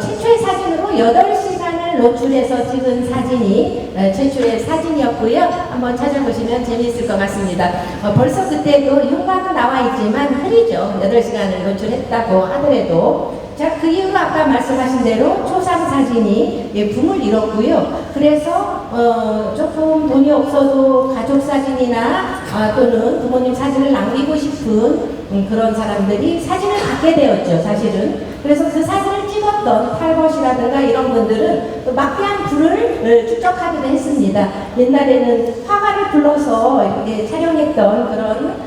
최초의 사진으로 8시간을 노출해서 찍은 사진이 최초의 사진이었고요. 한번 찾아보시면 재미있을 것 같습니다. 벌써 그때도 흉가도 나와 있지만 흐리죠. 8시간을 노출했다고 하더라도. 자, 그 이유로 아까 말씀하신 대로 초상 사진이 붐을 이뤘고요. 그래서 조금 돈이 없어도 가족 사진이나 또는 부모님 사진을 남기고 싶은 그런 사람들이 사진을 갖게 되었죠, 사실은. 그래서 그 사진을 찍었던 탈벗이라든가 이런 분들은 또 막대한 부를 축적하기도 했습니다. 옛날에는 화가를 불러서 이렇게 촬영했던 그런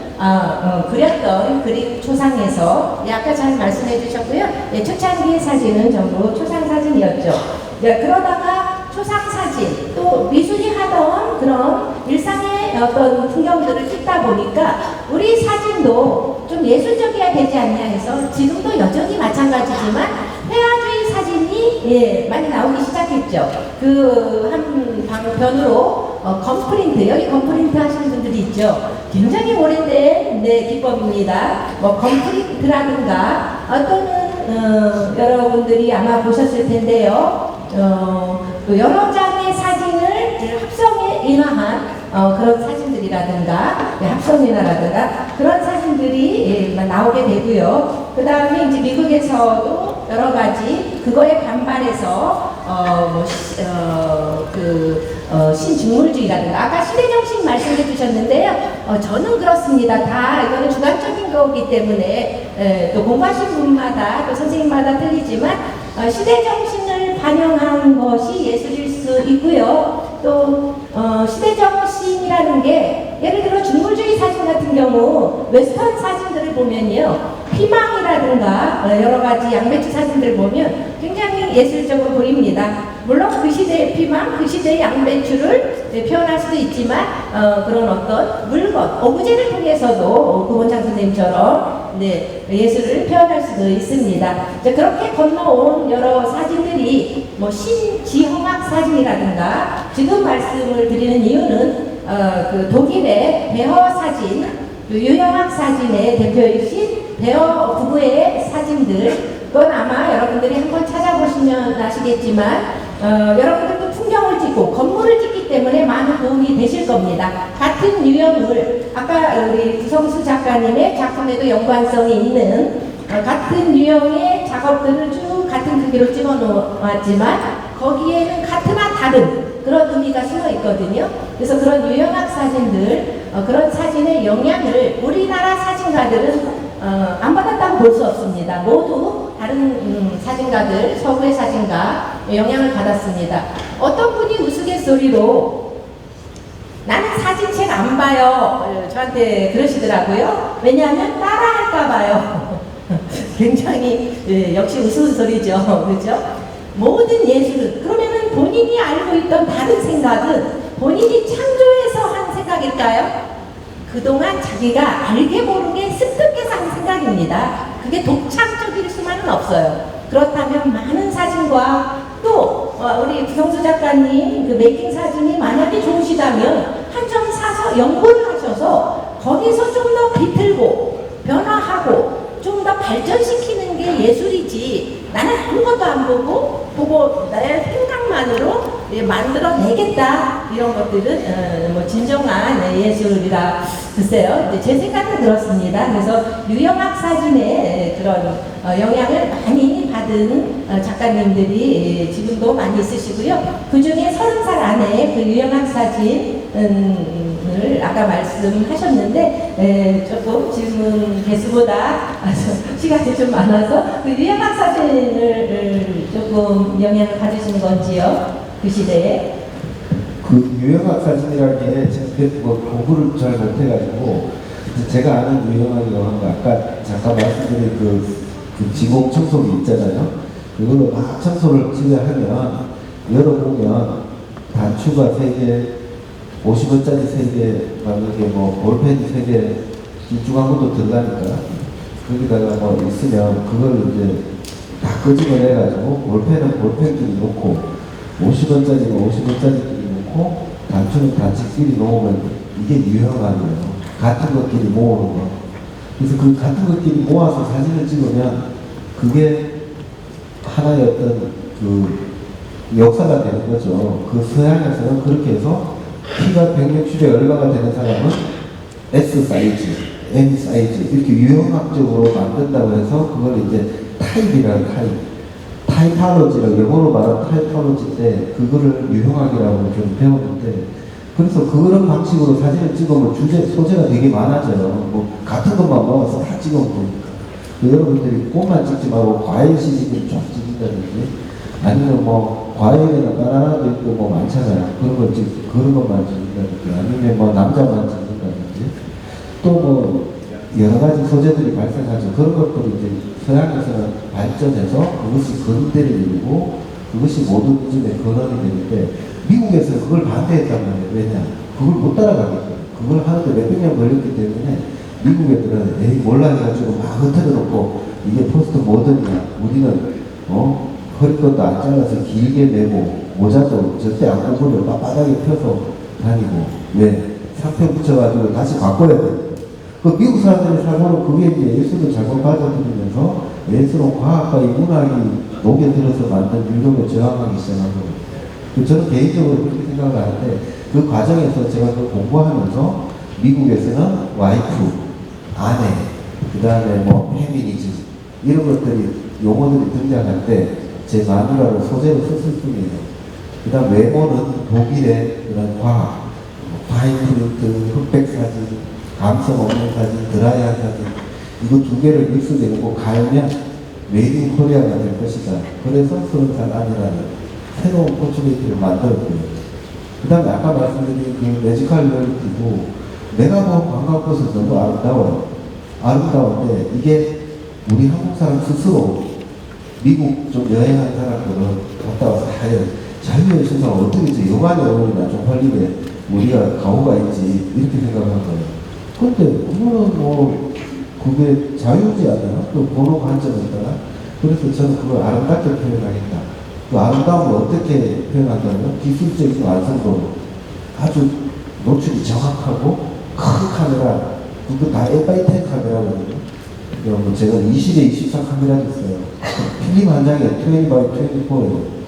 그렸던 그림 초상에서 아까 잘 말씀해 주셨고요. 초창기의 사진은 전부 초상 사진이었죠. 그러다가 초상 사진 또 미술이 하던 그런 일상의 어떤 풍경들을 찍다 보니까 우리 사진도 좀 예술적이어야 되지 않냐 해서 지금도 여전히 마찬가지지만 회화주의 사진이 많이 나오기 시작했죠. 그 한 방편으로 건프린트, 여기 건프린트 하시는 분들이 있죠. 굉장히 오래된 기법입니다. 뭐 건프린트라든가 또는 여러분들이 아마 보셨을 텐데요. 또 여러 장의 사진을 합성에 인화한 그런 사진들이라든가 합성인화라든가 그런 사진들이 나오게 되고요. 그 다음에 이제 미국에서도 여러 가지 그거에 반발해서 신중물주의라든가 아까 시대정신 말씀해 주셨는데요. 저는 그렇습니다. 다 이거는 주관적인 거기 때문에 또 공부하신 분마다 또 선생님마다 틀리지만 시대정신을 반영한 것이 예술일 수 있고요. 또 시대정신이라는 게 예를 들어 중물주의 사진 같은 경우 웨스턴 사진들을 보면요. 피망이라든가 여러 가지 양배추 사진들 보면 굉장히 예술적으로 보입니다. 물론 그 시대의 피망, 그 시대의 양배추를 표현할 수도 있지만 그런 어떤 물건, 오브제를 통해서도 구본창 선생님처럼 예술을 표현할 수도 있습니다. 그렇게 건너온 여러 사진들이 뭐 신지형학 사진이라든가 지금 말씀을 드리는 이유는 그 독일의 베허 사진, 유형학 사진의 대표이신 베허 부부의 사진들, 그건 아마 여러분들이 한번 찾아보시면 아시겠지만 여러분들도 풍경을 찍고 건물을 찍기 때문에 많은 도움이 되실 겁니다. 같은 유형을 아까 우리 구성수 작가님의 작품에도 연관성이 있는 같은 유형의 작업들을 쭉 같은 크기로 찍어 놓았지만 거기에는 같으나 다른 그런 의미가 숨어 있거든요. 그래서 그런 유형학 사진들, 그런 사진의 영향을 우리나라 사진가들은 안 받았다고 볼 수 없습니다. 모두 다른 사진가들, 서구의 사진가 영향을 받았습니다. 어떤 분이 우스갯소리로 나는 사진책 안 봐요. 저한테 그러시더라고요. 왜냐하면 따라할까 봐요. 굉장히 역시 우스운 소리죠. 그렇죠? 모든 예술은 그러면은 본인이 알고 있던 다른 생각은 본인이 창조해서 한 생각일까요? 그동안 자기가 알게 모르게 습득해서 한 생각입니다. 그게 독창적일 수만은 없어요. 그렇다면 많은 사진과 또 우리 구성수 작가님 그 메이킹 사진이 만약에 좋으시다면 한 점 사서 연구를 하셔서 거기서 좀 더 비틀고 변화하고 좀 더 발전시키는 게 예술이지 나는 아무것도 안 보고 나의 생각만으로 만들어내겠다 이런 것들은 뭐 진정한 예술이라 글쎄요 이제 제 생각은 그렇습니다. 그래서 유형학 사진에 그런 영향을 많이 받은 작가님들이 지금도 많이 있으시고요. 그 중에 30살 안에 그 유형학 사진을 아까 말씀하셨는데 조금 질문 개수보다 시간이 좀 많아서 그 유형학 사진을 조금 영향을 받으시는 건지요? 그 시대에? 그 유형학 사진이라는 게 제가 뭐 공부를 잘 못해가지고 제가 아는 유형학이라고 하는 거 아까 잠깐 말씀드린 그 지공 청소기 있잖아요. 그걸로 막 청소를 집에 하면 열어보면 단추가 3개, 50원짜리 3개, 만약에 뭐 볼펜 3개, 길쭉한 것도 들어가니까 거기다가 뭐 있으면 그걸 이제 다 끄집어내가지고 볼펜은 볼펜끼리 놓고 50원짜리가 50원짜리끼리 놓고 단추는 단추끼리 놓으면 이게 유형학이에요. 같은 것끼리 모으는 거. 그래서 그 같은 것끼리 모아서 사진을 찍으면 그게 하나의 어떤 그 역사가 되는 거죠. 그 서양에서는 그렇게 해서 키가 160에 얼마가 되는 사람은 S 사이즈, M 사이즈 이렇게 유형학적으로 만든다고 해서 그걸 이제 타입이라는 타이팔로지라고 영어로 말하는 타이팔로지인데 그거를 유형학이라고 좀 배웠는데 그래서 그런 방식으로 사진을 찍으면 소재가 되게 많아져요. 뭐 같은 것만 모아서 다 찍으면 되니까. 여러분들이 꽃만 찍지 말고 과일 시집을 쫙 찍는다든지 아니면 뭐 과일에는 바나나도 있고 뭐 많잖아요. 그런 것만 찍는다든지 아니면 뭐 남자만 찍는다든지 또 뭐 여러 가지 소재들이 발생하죠. 그런 것들이 이제 서양에서는 발전해서 그것이 근대를 이루고 그것이 모더니즘의 근원이 되는데 미국에서는 그걸 반대했단 말이에요. 왜냐? 그걸 못 따라가겠죠. 그걸 하는데 몇백 년 걸렸기 때문에 미국 애들은 에이 몰라 해가지고 막 흐트려 놓고 이게 포스트 모던이야. 우리는 허리끈도 안 잘라서 길게 매고 모자도 절대 안 꼽으려 바닥에 펴서 다니고 왜? 상표 붙여가지고 다시 바꿔야 돼. 그 미국 사람들이 살고는 그게 이제 예술을 잘못 받아들이면서 예술은 과학과 이 문학이 녹여들어서 만든 율동에 저항하기 시작한 거예요. 저는 개인적으로 그렇게 생각을 하는데 그 과정에서 제가 그 공부하면서 미국에서는 와이프, 아내, 그 다음에 뭐 페미니즘 이런 것들이 용어들이 등장할 때 제 마누라를 소재로 썼을 뿐이에요. 그 다음 외모는 독일의 그런 과학, 파인프린트, 흑백 사진, 감성 없는 사진, 드라이한 사진 이거 2개를 믹스되고 갈면 메이드 인 코리아가 될 것이다. 그래서 30살 아니라는 새로운 포츄리티를 만들었고요. 그 다음에 아까 말씀드린 그 매지컬 리얼리티도 내가 본 관광버스 너무 아름다워요. 아름다운데 이게 우리 한국 사람 스스로 미국 좀 여행한 사람들은 갔다 와서 하여 자유의 신상 어떻게 이제 여관에 오느냐 좀 헐리게 우리가 가오가 있지 이렇게 생각한 거예요. 근데 그거는 뭐 그게 자유지 않아요? 또 번호 관점에 따라. 그래서 저는 그걸 아름답게 표현하겠다. 그 아름다움을 어떻게 표현한다면 기술적인 완성도로 아주 노출이 정확하고 큰 카메라 그거 다 8x10 카메라거든요. 뭐 제가 20에 24 카메라도 있어요. 필름 한 장에 20x24예요.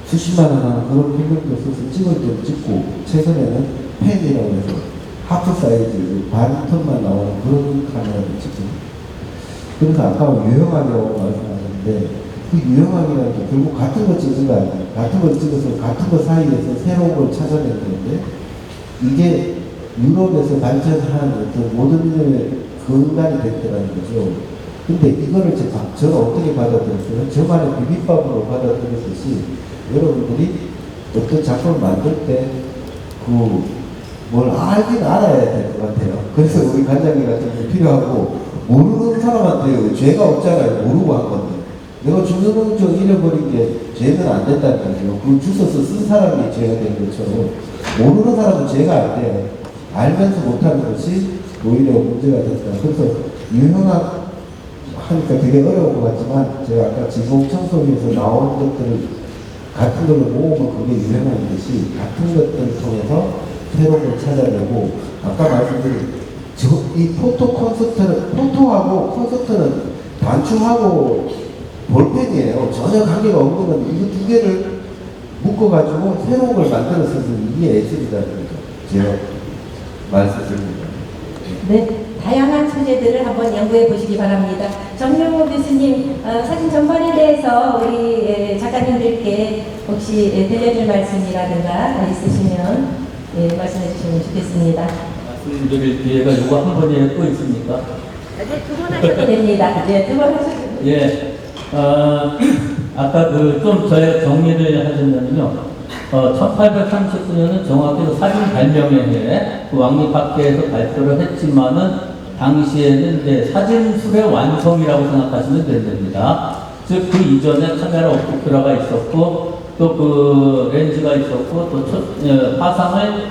수십만 원 하는 그런 필름도 써서 찍을 때 찍고 최근에는 펜이라고 해서 하프 사이즈 반 톤만 나오는 그런 카메라를 찍고 그래서 아까 유형학이라고 말씀하셨는데 그 유형학이라는 게 결국 같은 거 찍은 거 아니에요. 같은 걸 찍어서 같은 거 사이에서 새로운 걸 찾아내는 건데 이게 유럽에서 발전한 어떤 모더니즘의 근간이 됐다는 거죠. 근데 이거를 저는 어떻게 받아들였어요? 저만의 비빔밥으로 받아들였듯이 여러분들이 어떤 작품을 만들 때 뭘 알긴 알아야 될 것 같아요. 그래서 우리 관장님 같은 게 필요하고 모르는 사람한테 죄가 없잖아요. 모르고 한 건데. 내가 주소등록 잃어버린 게 죄는 안 된다는 거죠. 그 주소서 쓴 사람이 죄가 된 것처럼 모르는 사람은 죄가 안 돼요. 알면서 못하는 것이 오히려 문제가 됐다. 그래서 유형학 하니까 되게 어려운 것 같지만 제가 아까 지공 청소기에서 나온 것들을 같은 걸로 모으면 그게 유형학이듯이 같은 것들을 통해서 새로운 걸 찾아내고 아까 말씀드린 이 포토 콘서트는 포토하고 콘서트는 단추하고 볼펜이에요. 전혀 관계가 없는 건 이거 2개를 묶어가지고 새로운 걸 만들어서 이게 예술이라는 거죠. 제가 말씀드립니다. 네, 다양한 소재들을 한번 연구해 보시기 바랍니다. 정명호 교수님, 사진 전반에 대해서 우리 작가님들께 혹시 들려줄 말씀이라든가 있으시면 말씀해 주시면 좋겠습니다. 말씀드릴 기회가 이거 한 번에 또 있습니까? 네, 두 번 하셔도 됩니다. 네, 두 번 하셔도 됩니다. 예, 아까 좀 저희 정리를 하셨냐면요. 1839년은 정확히 사진 발명에 해그 왕립학회에서 발표를 했지만은 당시에는 이제 사진술의 완성이라고 생각하시면 됩니다. 즉 그 이전에 카메라 옵티크라가 있었고 또 그 렌즈가 있었고 또 화상을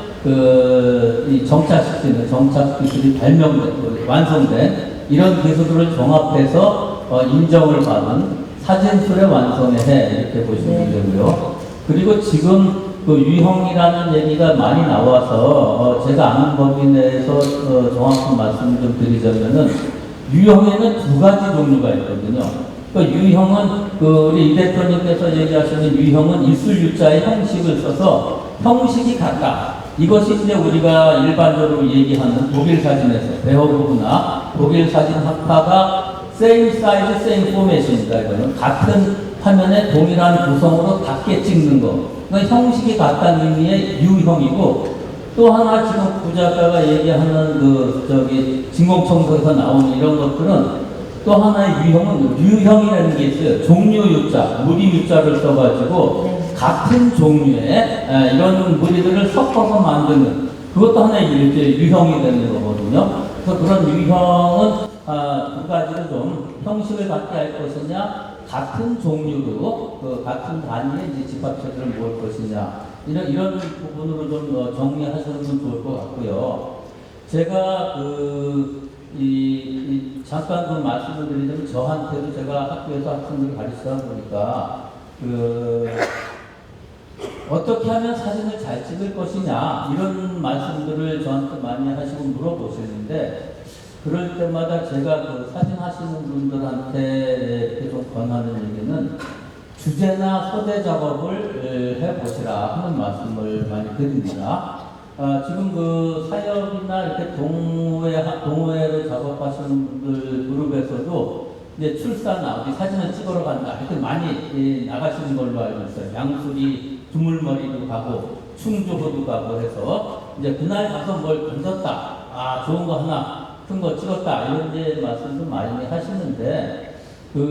이 정착시키는 정착 기술이 발명된 완성된 이런 기술을 종합해서 인정을 받은 사진술의 완성의 해 이렇게 보시면 되고요. 그리고 지금 그 유형이라는 얘기가 많이 나와서 제가 아는 범위 내에서 정확한 말씀 좀 드리자면은 유형에는 두 가지 종류가 있거든요. 그 유형은 우리 이 대표님께서 얘기하시는 유형은 일술유자의 형식을 써서 형식이 같다. 이것이 이제 우리가 일반적으로 얘기하는 독일 사진에서 배워보거나 독일 사진 학파가 same size, same format입니다. 이거는 같은 화면에 동일한 구성으로 같게 찍는 거. 그러니까 형식이 같다는 의미의 유형이고 또 하나 지금 부작가가 얘기하는 진공청소에서 나오는 이런 것들은 또 하나의 유형은 유형이라는 게 있어요. 종류유자, 무리유자를 써가지고 같은 종류의 이런 무리들을 섞어서 만드는 그것도 하나의 유형이 되는 거거든요. 그래서 그런 유형은 두 가지로 좀 형식을 갖게 할 것이냐, 같은 종류로 같은 단위의 이제 집합체들을 모을 것이냐 이런 부분으로 좀 정리하시는 건 좋을 것 같고요. 제가 잠깐 그 말씀을 드리자면 저한테도 제가 학교에서 학생들을 가르치다 보니까 어떻게 하면 사진을 잘 찍을 것이냐 이런 말씀들을 저한테 많이 하시고 물어보시는데 그럴 때마다 제가 사진 하시는 분들한테 이렇게 좀 권하는 얘기는 주제나 서대 작업을 해보시라 하는 말씀을 많이 드립니다. 지금 사역이나 이렇게 동호회로 작업하시는 분들 그룹에서도 이제 출사나 어디 사진을 찍으러 간다 이렇게 많이 나가시는 걸로 알고 있어요. 양수리 두물머리도 가고 충주호도 가고 해서 이제 그날 가서 뭘 던졌다. 좋은 거 하나 큰 거 찍었다 이런 데 말씀도 많이 하시는데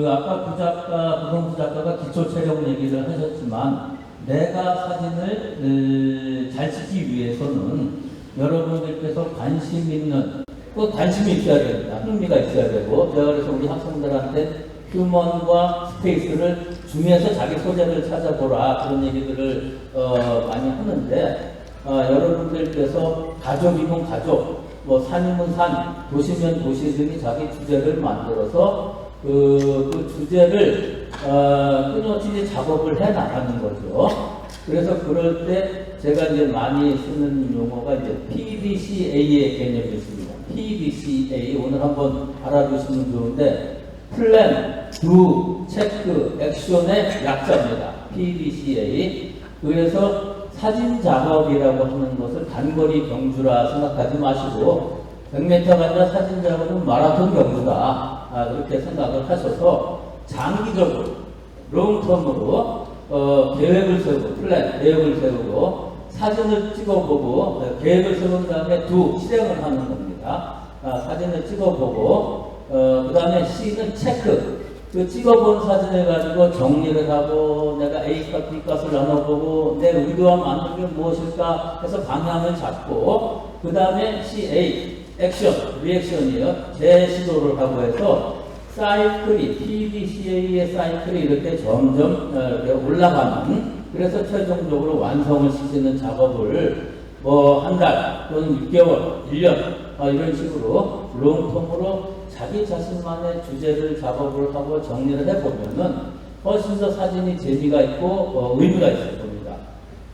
아까 구성부 작가가 기초 체력 얘기를 하셨지만 내가 사진을 잘 찍기 위해서는 여러분들께서 관심 있는 관심이 있어야 됩니다. 흥미가 있어야 되고 제가 그래서 우리 학생들한테 휴먼과 스페이스를 중에서 자기 소재를 찾아보라 그런 얘기들을 많이 하는데 여러분들께서 가족이면 가족 산이면 산, 도시면 도시 등이 자기 주제를 만들어서 그 주제를 끊임없이 작업을 해 나가는 거죠. 그래서 그럴 때 제가 이제 많이 쓰는 용어가 이제 PDCA의 개념이 있습니다. PDCA 오늘 한번 알아두시면 좋은데 플랜, 두, 체크, 액션의 약자입니다. PDCA. 그래서 사진 작업이라고 하는 것을 단거리 경주라 생각하지 마시고 100m가 아니라 사진 작업은 마라톤 경주다. 그렇게 생각을 하셔서 장기적으로 롱텀으로 계획을 세우고 플랜, 계획을 세우고 사진을 찍어보고 계획을 세운 다음에 실행을 하는 겁니다. 사진을 찍어보고 그 다음에 C는 체크. 찍어본 사진을 가지고 정리를 하고 내가 A값, B값을 나눠보고 내 의도와 맞는 게 무엇일까 해서 방향을 잡고 그 다음에 CA, 액션, 리액션이에요. 재시도를 하고 해서 사이클이, PDCA의 사이클이 이렇게 점점 이렇게 올라가는 그래서 최종적으로 완성을 시키는 작업을 한 달 또는 6개월, 1년 이런 식으로 롱텀으로 자기 자신만의 주제를 작업을 하고 정리를 해보면은 훨씬 더 사진이 재미가 있고 의미가 있을 겁니다.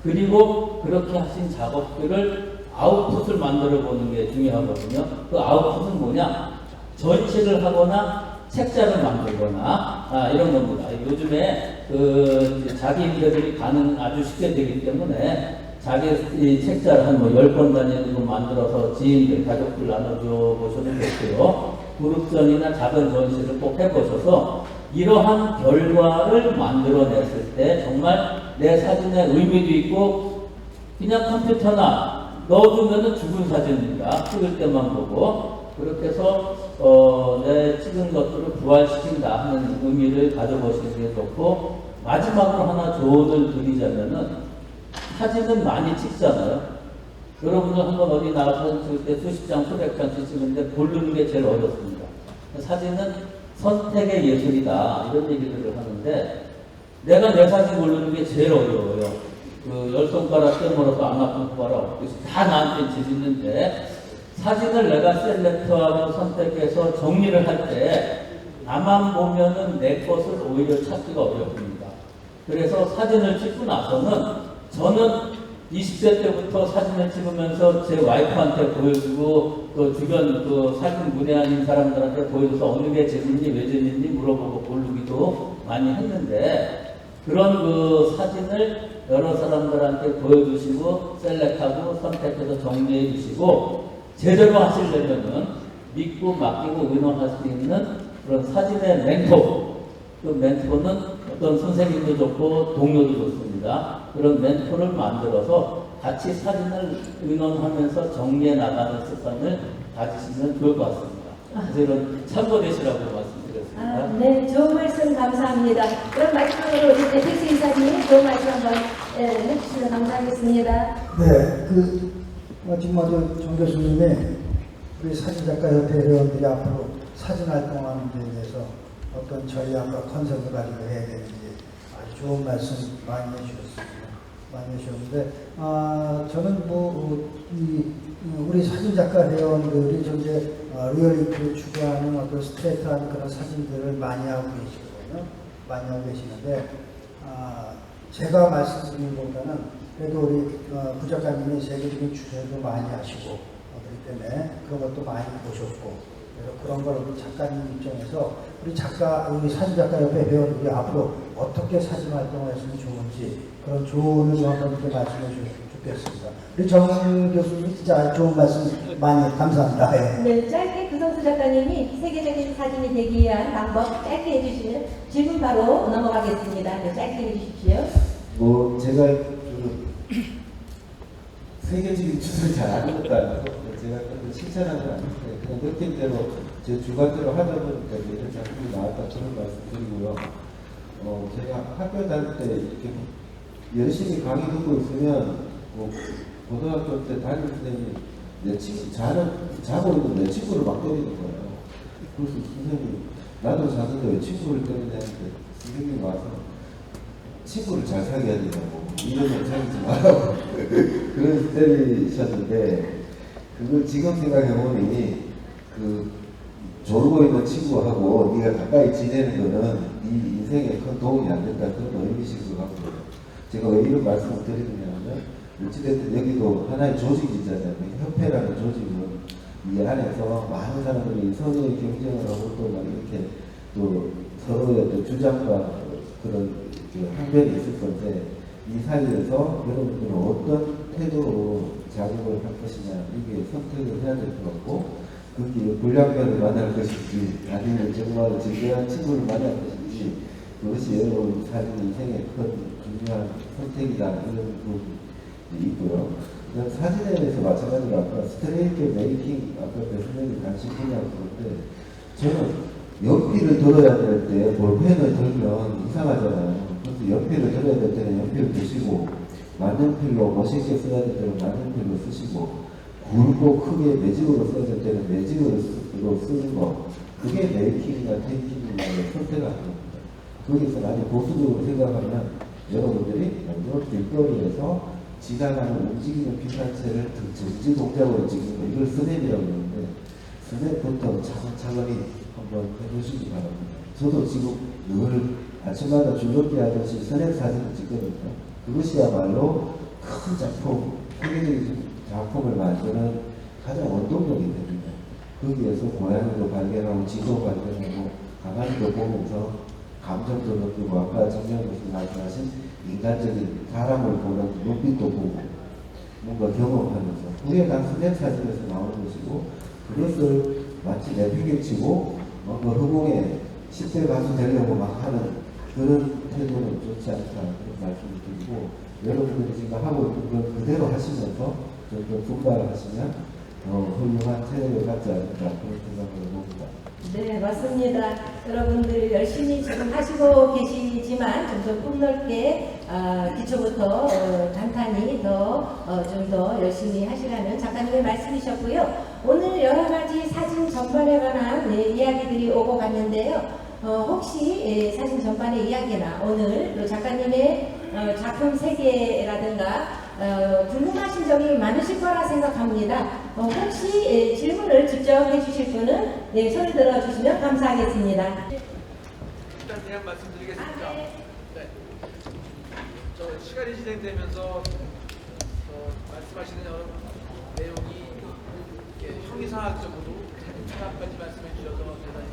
그리고 그렇게 하신 작업들을 아웃풋을 만들어 보는 게 중요하거든요. 그 아웃풋은 뭐냐? 전시를 하거나 책자를 만들거나 이런 겁니다. 요즘에 이제 자기인들이 가는 아주 쉽게 되기 때문에 자기 이 책자를 한 뭐 10권 단위로 만들어서 지인들, 가족들 나눠줘 보셔도 좋고요. 그룹전이나 작은 전시를 꼭 해보셔서 이러한 결과를 만들어냈을 때 정말 내 사진에 의미도 있고 그냥 컴퓨터나 넣어주면 죽은 사진입니다. 찍을 때만 보고 그렇게 해서 내 찍은 것들을 부활시킨다 하는 의미를 가져보시는 게 좋고 마지막으로 하나 조언을 드리자면은 사진은 많이 찍잖아요. 여러분들 한번 어디 나가서 사진 찍을 때 수십 장, 수백 장씩 찍는데 고르는 게 제일 어렵습니다. 사진은 선택의 예술이다 이런 얘기들을 하는데 내가 내 사진 고르는 게 제일 어려워요. 그 10손가락 떼물어서 안 아픈 손가락 다 나한테 재밌는데 사진을 내가 셀렉트하고 선택해서 정리를 할 때 나만 보면은 내 것을 오히려 찾기가 어렵습니다. 그래서 사진을 찍고 나서는 저는 20대 때부터 사진을 찍으면서 제 와이프한테 보여주고 또 주변 그 사진 문외한인 사람들한테 보여줘서 어느 게 재밌니 왜 재밌니 물어보고 고르기도 많이 했는데 그런 그 사진을 여러 사람들한테 보여주시고 셀렉하고 선택해서 정리해 주시고 제대로 하시려면은 믿고 맡기고 의논할 수 있는 그런 사진의 멘토 그 멘토는 어떤 선생님도 좋고 동료도 좋습니다. 그런 멘토를 만들어서 같이 사진을 의논하면서 정리해 나가는 습관을 가지시면 좋을 것 같습니다. 그래서 이런 참고되시라고 말씀드렸습니다. 네, 좋은 말씀 감사합니다. 그럼 마지막으로 우리 백택수 이사님 좋은 말씀 한번 해주시면 감사하겠습니다. 네, 지금 아주 정 교수님이 우리 사진작가협회 회원들이 앞으로 사진 활동하는 데 대해서 어떤 전략과 컨셉을 가지고 해야 되는지 아주 좋은 말씀 많이 해주셨습니다. 많이 해주셨는데, 저는 우리 사진작가 회원들이 이제 리얼리티를 추구하는 어떤 스트레이트한 그런 사진들을 많이 하고 계시거든요. 많이 하고 계시는데, 제가 말씀드린 것보다는 그래도 우리 부작가님이 세계적인 주제도 많이 하시고 그렇기 때문에 그런 것도 많이 보셨고 그래서 그런 걸 우리 작가님 입장에서 우리 사진작가협회 회원들이 앞으로 어떻게 사진 활동을 했으면 좋은지 그런 조언을 한번 이렇게 말씀해 주셨으면 좋겠습니다. 우리 정 교수님 진짜 좋은 말씀 많이 감사합니다. 네, 짧게 구성수 작가님이 세계적인 사진이 되기 위한 방법 짧게 해주시면 질문 바로 넘어가겠습니다. 네, 짧게 해주십시오. 제가 그 세계적인 주제를 잘 아는 것도 아니고 제가 칭찬하는 건 아닌데 그냥 느낌대로 제 주관대로 하다 보니까 이런 작품이 나왔다 그런 말씀 드리고요. 제가 학교 다닐 때 이렇게 열심히 강의 듣고 있으면 고등학교 때 담임 선생님이 내 친구 자고 있는 내 친구를 막 때리는 거예요. 그래서 선생님이 나도 자는데 왜 친구를 때리냐는데 선생님이 와서 친구를 잘 사귀어야 되냐고 이러면 사귀지 말라고 그래서 때리셨는데 그걸 지금 생각해보니 조르고 있는 친구하고 네가 가까이 지내는 거는 네 인생에 큰 도움이 안 된다 그런 의미신 것 같고요. 제가 왜 이런 말씀을 드리느냐면 어찌됐든 여기도 하나의 조직이잖아요. 협회라는 조직은 이 안에서 많은 사람들이 서로의 경쟁을 하고 또 막 이렇게 또 서로의 또 주장과 그런 항변이 있을 건데 이 사이에서 여러분들은 어떤 태도로 작업을 할 것이냐 이게 선택을 해야 될 것 같고 거기에 불량견을 만날 것인지 아니면 정말 진지한 친구를 만날 것인지 그것이 여러분 사진 인생의 큰 중요한 선택이다 이런 부분이 있고요. 사진에 대해서 마찬가지로 아까 스트레이트 메이킹 아까 교수님이 관심 분야고 그런데 저는 연필을 들어야 될 때 볼펜을 들면 이상하잖아요. 그래서 연필을 들어야 될 때는 연필을 드시고 만년필로 멋있게 써야 될 때는 만년필로 쓰시고 굵고 크게 매직으로 써야 될 때는 매직으로 쓰는 거 그게 메이킹이나 테이킹이나 선택을 하는 겁니다. 거기서 아주 보수적으로 생각하면 여러분들이 길거리에서 지나가는 움직이는 빛단체를 정지 동작으로 찍는 거 이걸 스냅이라고 하는데 스냅부터 차근차근히 한번 해보시기 바랍니다. 저도 지금 늘 아침마다 줄넘기 하듯이 스냅 사진을 찍거든요. 그것이야말로 큰 작품, 세계적인 작품을 만드는 가장 원동력이 됩니다. 거기에서 고양이도 발견하고 지도 발견하고 강아지도 보면서 감정도 느끼고 아까 정명 교수님 말씀하신 인간적인 사람을 보는 눈빛도 보고 뭔가 경험하면서 우리가 단순한 사진에서 나오는 것이고 그것을 마치 내비게치고 뭔가 허공에 10대 가수 되려고 막 하는 그런 태도는 좋지 않다 그런 말씀을 드리고 여러분들이 지금 하고 있는 걸 그대로 하시면서 좀 더 분발하시면 훌륭한 체력을 갖지 않을까 그런 생각을 해봅니다. 네, 맞습니다. 여러분들 열심히 지금 하시고 계시지만 좀 더 폭넓게 기초부터 단단히 좀 더 열심히 하시라는 작가님의 말씀이셨고요. 오늘 여러 가지 사진 전반에 관한 이야기들이 오고 갔는데요. 혹시 사진 전반의 이야기나 오늘 또 작가님의 작품 세계라든가 궁금하신 점이 많으실 거라 생각합니다. 혹시 질문을 직접 해주실 분은 손을 들어주시면 감사하겠습니다. 일단 그냥 말씀드리겠습니다. 네. 네. 저 시간이 진행되면서 말씀하시는 여러 내용이 이렇게 형이상학적으로 하나까지 말씀해 주셔서 대단히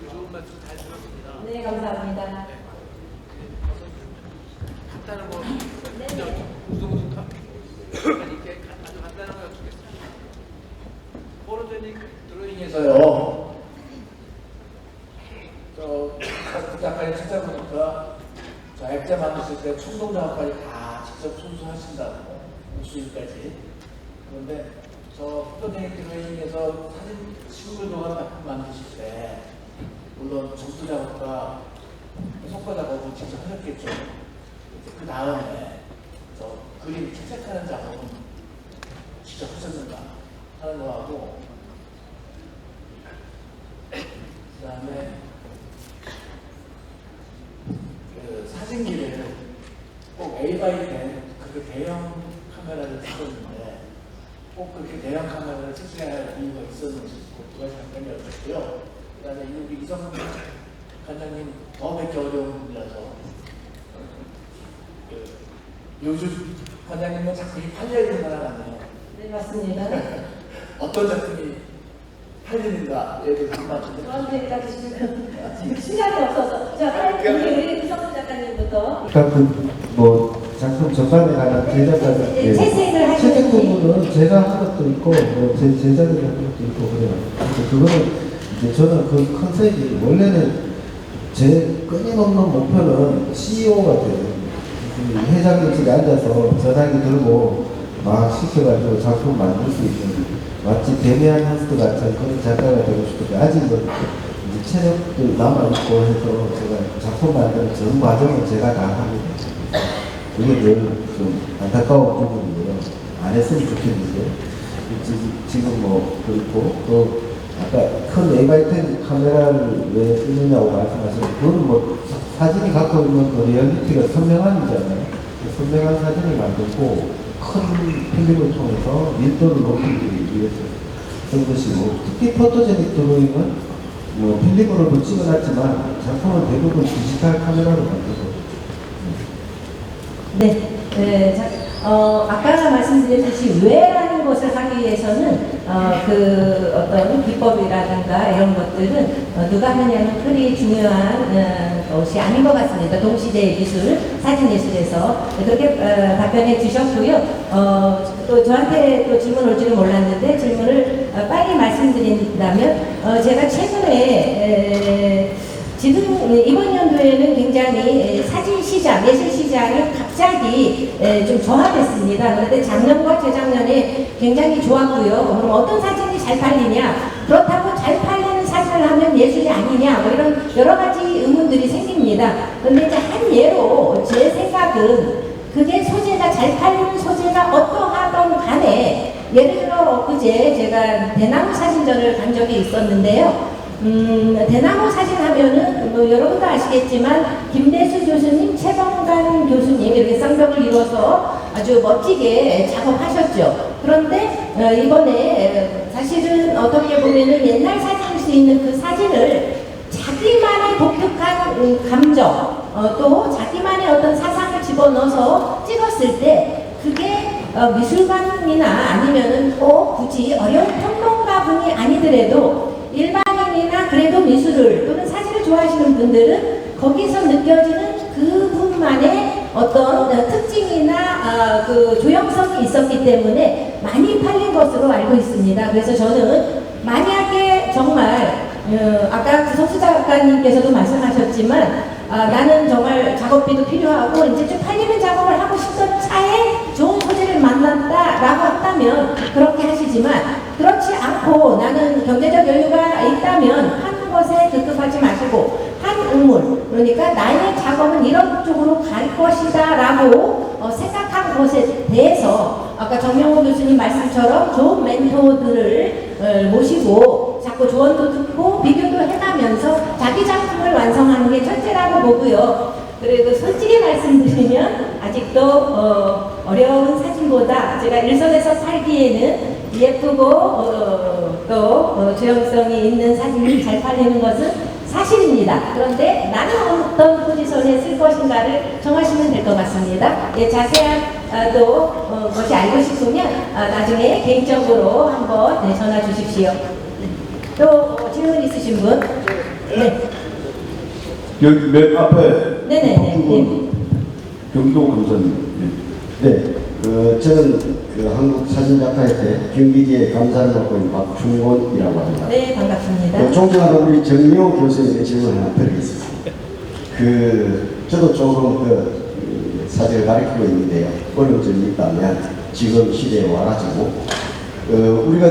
그 좋은 말씀 잘 들었습니다. 네, 감사합니다. 간단한 거 네. 이렇게 아주 간단한 거 여쭙겠습니다. 포토제닉 드로잉에서요. 저 작가님 찾아보니까 저 액자 만드실 때 충동 작업까지 다 직접 손수하신다고 목수일까지. 그런데 저 포토제닉 드로잉에서 사진 식물 도감 작품 만드실 때 물론 점수 작업과 속과 작업을 직접 하셨겠죠. 그 다음에 저 그림 채색하는 작업은 직접 하셨는가 하는 거하고 그 다음에 그 사진기를 꼭 A/10 그렇게 대형 카메라를 쓰셨는데 꼭 그렇게 대형 카메라를 쓰셔야 할 이유가 있었는지 두 가지 답변이 어떻고요. 그 다음에 우리 이성훈 관장님 더 뵙기 어려운 분이라서 요즘 관장님은 작품이 팔려야 되는 거라 같네요. 네, 맞습니다. 어떤 작품이 팔리는가에 대해서 한마디. 저한테까지 지금 시간이 없어서 우리 이성훈 작가님부터 뭐 작품 전반에 관한 제작자들 채색을 하시는 채색 부분은 제가 한 것도 있고 제 제자들이 한 것도 있고 그래요. 근데 그거는 이제 저는 그 컨셉이 원래는 제 끊임없는 목표는 CEO가 돼요. 회장님실에 앉아서 전화기 들고 막 시켜가지고 작품 만들 수 있는 마치 데미안 하스트 같은 그런 작가가 되고 싶은데 아직은 이제 체력도 남아있고 해서 제가 작품 만드는 전 과정을 제가 다 합니다. 그게 늘 좀 안타까운 부분이고요. 안 했으면 좋겠는데 지금 뭐 그렇고 또 아까 큰 A/10 카메라를 왜 쓰느냐고 말씀하셨는데 그거는 뭐 사진이 갖고 있는 그 리얼리티가 선명함이잖아요. 선명한 사진을 만들고 큰 필름을 통해서 밀도를 높이기 위해서 쓴 것이고 특히 포토제닉 드로잉은 뭐 필름으로도 찍어놨지만 작품은 대부분 디지털 카메라로 만들고 아까 말씀드렸듯이 왜라는 것을 하기 위해서는 그 어떤 기법이라든가 이런 것들은 누가 하느냐는 그리 중요한 것이 아닌 것 같습니다. 동시대 미술, 사진예술에서 그렇게 답변해 주셨고요. 또 저한테 또 질문 올 줄은 몰랐는데 질문을 빨리 말씀드린다면 제가 최근에 지금 이번 연도에는 굉장히 사진 시장, 예술 시장이 갑자기 좀 저하됐습니다. 그런데 작년과 재작년에 굉장히 좋았고요. 그럼 어떤 사진이 잘 팔리냐? 그렇다고 잘 팔리는 사진을 하면 예술이 아니냐? 뭐 이런 여러 가지 의문들이 생깁니다. 그런데 이제 한 예로 제 생각은 그게 소재가 잘 팔리는 소재가 어떠하던 간에 예를 들어 엊그제 제가 대나무 사진전을 간 적이 있었는데요. 대나무 사진 하면은 뭐 여러분도 아시겠지만 김대수 교수님, 최범관 교수님 이렇게 쌍벽을 이뤄서 아주 멋지게 작업하셨죠. 그런데 이번에 사실은 어떻게 보면은 옛날 사진일 수 있는 그 사진을 자기만의 독특한 감정 또 자기만의 어떤 사상을 집어넣어서 찍었을 때 그게 미술관이나 아니면은 굳이 어려운 평론가 분이 아니더라도 일반인이나 그래도 미술을 또는 사진을 좋아하시는 분들은 거기서 느껴지는 그분만의 어떤 특징이나 그 조형성이 있었기 때문에 많이 팔린 것으로 알고 있습니다. 그래서 저는 만약에 정말 아까 구석수 작가님께서도 말씀하셨지만 나는 정말 작업비도 필요하고 이제 좀 팔리는 작업을 하고 싶던 차에 좋은 소재를 만났다라고 한다면 그렇게 하시지만 그렇지 않고 나는 경제적 여유가 있다면 한 것에 급급하지 마시고 한 우물, 그러니까 나의 작업은 이런 쪽으로 갈 것이다 라고 생각한 것에 대해서 아까 정명호 교수님 말씀처럼 좋은 멘토들을 모시고 자꾸 조언도 듣고 비교도 해가면서 자기 작품을 완성하는 게 첫째라고 보고요. 그리고 솔직히 말씀드리면 아직도 어려운 사진보다 제가 일선에서 살기에는 예쁘고 또 조형성이 있는 사진이 잘 팔리는 것은 사실입니다. 그런데 나는 어떤 포지션에 쓸 것인가를 정하시면 될 것 같습니다. 예, 자세한 것이 알고 싶으면 나중에 개인적으로 한번 전화 주십시오. 또 질문 있으신 분? 네. 여기 맨 앞에 네네네. 경도 감사님. 네, 저는 한국 사진작가협회 경기지의 감사를 맡고 있는 박충곤이라고 합니다. 네, 반갑습니다. 존경하는 우리 정명호 교수님의 질문 하나 드리겠습니다. 저도 조금 사진을 가르치고 있는데요. 어려운 점이 있다면 지금 시대에 와가지고 우리가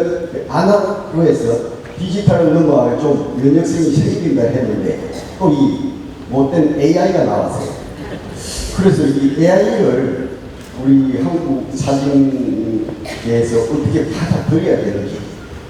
아날로그에서 디지털을 넘어가면 좀 면역성이 생긴다 했는데 또 이 못된 AI가 나왔어요. 그래서 이 AI를 우리 한국 사진계에서 어떻게 받아들여야 되는지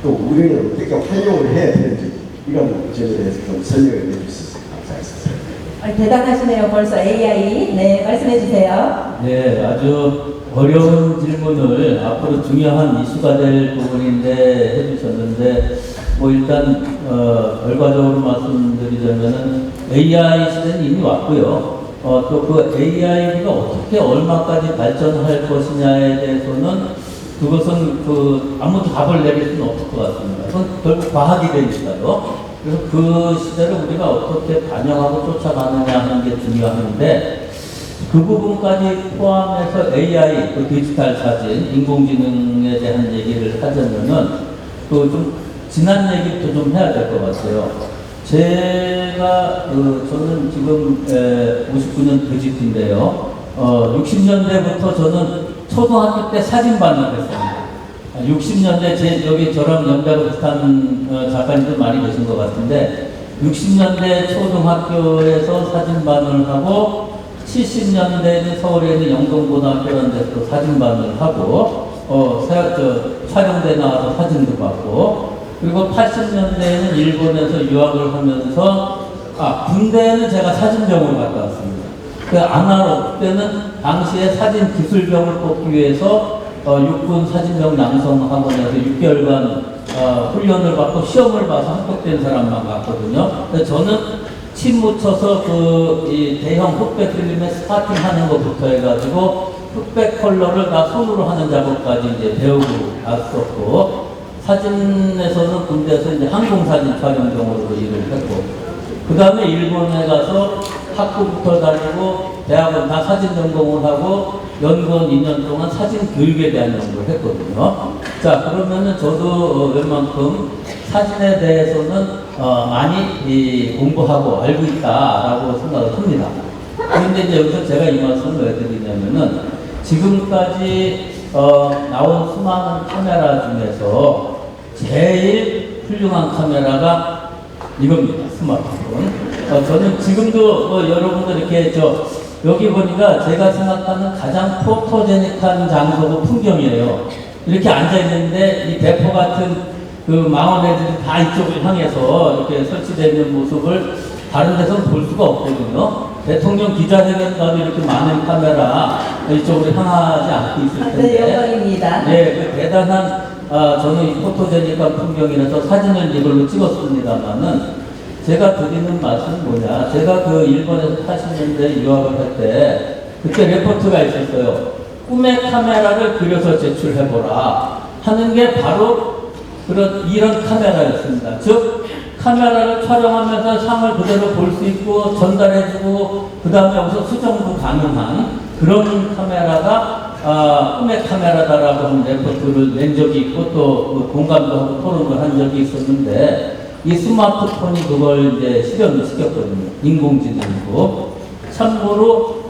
또 우리는 어떻게 활용을 해야 되는지 이런 점에 대해서 좀 설명을 해주셔서 감사했습니다. 대단하시네요. 벌써 AI. 네, 말씀해 주세요. 네, 아주 어려운 질문을 앞으로 중요한 이슈가 될 부분인데 해주셨는데 뭐 일단 결과적으로 말씀드리자면은 AI 시대는 이미 왔고요. 또 그 AI가 어떻게 얼마까지 발전할 것이냐에 대해서는 그것은 아무도 답을 내릴 수는 없을 것 같습니다. 그건 결국 과학이 되니까요. 그래서 그 시대를 우리가 어떻게 반영하고 쫓아가느냐 하는 게 중요한데 그 부분까지 포함해서 AI, 그 디지털 사진, 인공지능에 대한 얘기를 하자면은 좀 지난 얘기부터 좀 해야 될 것 같아요. 제가 저는 지금 59년 돼지띠인데요. 60년대부터 저는 초등학교 때 사진반을 했습니다. 60년대 여기 저랑 연배가 비슷한 작가님들 많이 계신 것 같은데 60년대 초등학교에서 사진반을 하고 70년대에는 서울에 있는 영동고등학교라는 데서 사진반을 하고 촬영대 나와서 사진도 받고 그리고 80년대에는 일본에서 유학을 하면서 군대에는 제가 사진병으로 갔다 왔습니다. 그 아날로그 때는 당시에 사진 기술병을 뽑기 위해서 육군 사진병 양성학원에서 6개월간 훈련을 받고 시험을 봐서 합격된 사람만 갔거든요. 저는 침 묻혀서 이 대형 흑백 필름에 스타팅하는 것부터 해가지고 흑백 컬러를 다 손으로 하는 작업까지 이제 배우고 갔었고 사진에서는 군대에서 이제 항공사진 촬영병으로 일을 했고 그 다음에 일본에 가서 학부부터 다니고 대학원 다 사진 전공을 하고 연구원 2년 동안 사진 교육에 대한 연구를 했거든요. 자, 그러면은 저도 웬만큼 사진에 대해서는 많이 공부하고 알고 있다라고 생각을 합니다. 그런데 이제 여기서 제가 이 말씀을 왜 드리냐면은 지금까지 나온 수많은 카메라 중에서 제일 훌륭한 카메라가 이겁니다. 스마트폰. 저는 지금도 여러분들 이렇게 여기 보니까 제가 생각하는 가장 포토제닉한 장소고 풍경이에요. 이렇게 앉아있는데 이 대포 같은 망원 애들이 다 이쪽을 향해서 이렇게 설치되어 있는 모습을 다른 데서는 볼 수가 없거든요. 대통령 기자회견 가도 이렇게 많은 카메라 이쪽으로 향하지 않고 있을 텐데. 네, 영광입니다. 네, 대단한 저는 이 포토제닉한 풍경이라서 사진을 이걸로 찍었습니다만은 제가 드리는 말씀은 뭐냐. 제가 일본에서 80년대 유학을 할 때 그때 레포트가 있었어요. 꿈의 카메라를 그려서 제출해보라 하는 게 바로 이런 카메라였습니다. 즉 카메라를 촬영하면서 상을 그대로 볼 수 있고 전달해주고 그 다음에 여기서 수정도 가능한 그런 카메라가 꿈의 카메라다라고 하는 레포트를 낸 적이 있고 또 공감도 하고 토론을 한 적이 있었는데 이 스마트폰이 그걸 이제 실현을 시켰거든요. 인공지능이고 참고로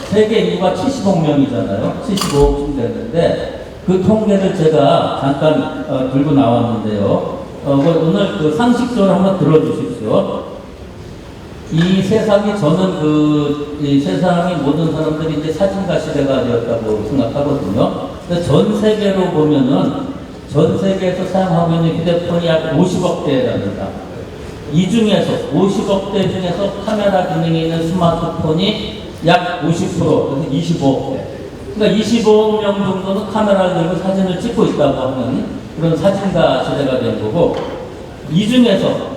세계 인구가 70억 명이잖아요. 75억쯤 됐는데 그 통계를 제가 잠깐 들고 나왔는데요. 오늘 그 상식적으로 한번 들어주십시오. 이 세상이 저는 이 세상의 모든 사람들이 이제 사진가 시대가 되었다고 생각하거든요. 근데 전 세계로 보면은 전 세계에서 사용하고 있는 휴대폰이 약 50억 대랍니다. 이 중에서 50억 대 중에서 카메라 기능이 있는 스마트폰이 약 50%, 그래서 25억 대. 그러니까 25억 명 정도는 카메라를 들고 사진을 찍고 있다고 하는 그런 사진가 시대가 된 거고, 이 중에서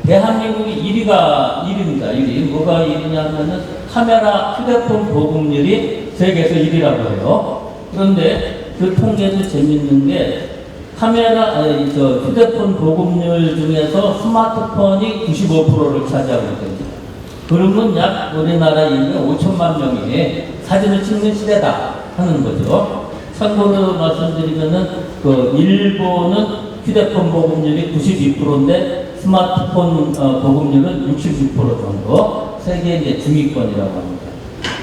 대한민국이 1위입니다. 1위. 뭐가 1위냐면은 카메라 휴대폰 보급률이 세계에서 1위라고 해요. 그런데 그 통계도 재밌는 게 휴대폰 보급률 중에서 스마트폰이 95%를 차지하고 있습니다. 그러면 약 우리나라 인구 5천만 명이 사진을 찍는 시대다 하는 거죠. 참고로 말씀드리면은 일본은 휴대폰 보급률이 92%인데 스마트폰 보급률은 66% 정도, 세계 이제 중위권이라고 합니다.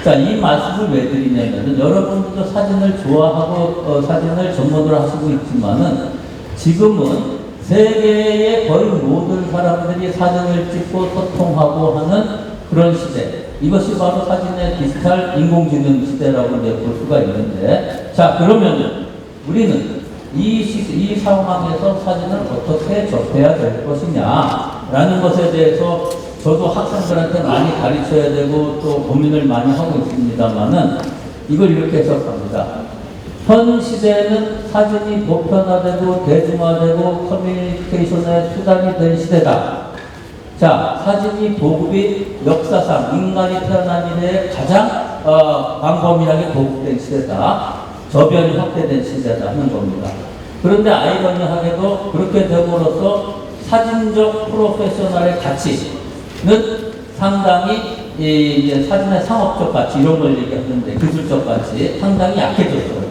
자, 이 말씀을 왜 드리냐면은 여러분들도 사진을 좋아하고 사진을 전문으로 하시고 있지만은 지금은 세계의 거의 모든 사람들이 사진을 찍고 소통하고 하는 그런 시대. 이것이 바로 사진의 디지털 인공지능 시대라고 볼 수가 있는데, 자, 그러면은 우리는 이 상황에서 사진을 어떻게 접해야 될 것이냐라는 것에 대해서 저도 학생들한테 많이 가르쳐야 되고 또 고민을 많이 하고 있습니다만은 이걸 이렇게 해석합니다. 현 시대에는 사진이 보편화되고 대중화되고 커뮤니케이션의 수단이 된 시대다. 자, 사진이 보급이 역사상 인간이 태어난 이래 가장 광범위하게 보급된 시대다. 저변이 확대된 시대다 하는 겁니다. 그런데 아이러니하게도 그렇게 됨으로써 사진적 프로페셔널의 가치는 상당히 이제 사진의 상업적 가치 이런 걸 얘기하는데 기술적 가치 상당히 약해졌어요.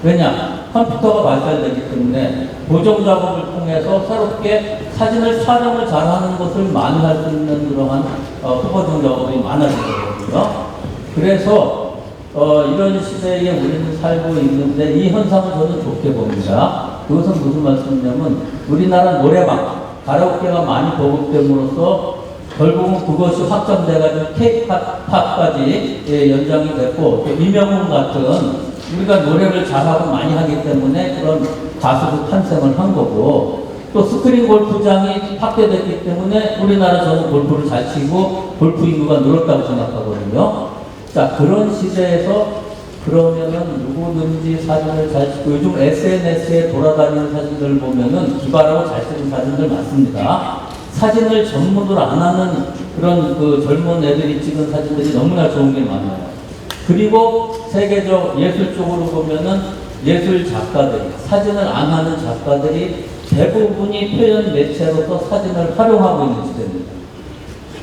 왜냐? 컴퓨터가 발달되기 때문에 보정 작업을 통해서 새롭게 사진을 촬영을 잘하는 것을 만회할 수 있는 그러한 후보정 작업이 많아지거든요. 그래서 이런 시대에 우리는 살고 있는데 이 현상을 저는 좋게 봅니다. 그것은 무슨 말씀이냐면 우리나라 노래방, 가라오케가 많이 보급됨으로써 결국은 그것이 확장돼가지고 K-팝까지 연장이 됐고 또 이명웅 같은 우리가 노래를 잘하고 많이 하기 때문에 그런 가수도 탄생을 한 거고 또 스크린 골프장이 확대됐기 때문에 우리나라 저는 골프를 잘 치고 골프 인구가 늘었다고 생각하거든요. 자, 그런 시대에서 그러면은 누구든지 사진을 잘 찍고 요즘 SNS에 돌아다니는 사진들 보면은 기발하고 잘 찍은 사진들 많습니다. 사진을 전문으로 안 하는 그런 젊은 애들이 찍은 사진들이 너무나 좋은 게 많아요. 그리고 세계적 예술 쪽으로 보면은 예술 작가들이, 사진을 안 하는 작가들이 대부분이 표현 매체로서 사진을 활용하고 있는 시대입니다.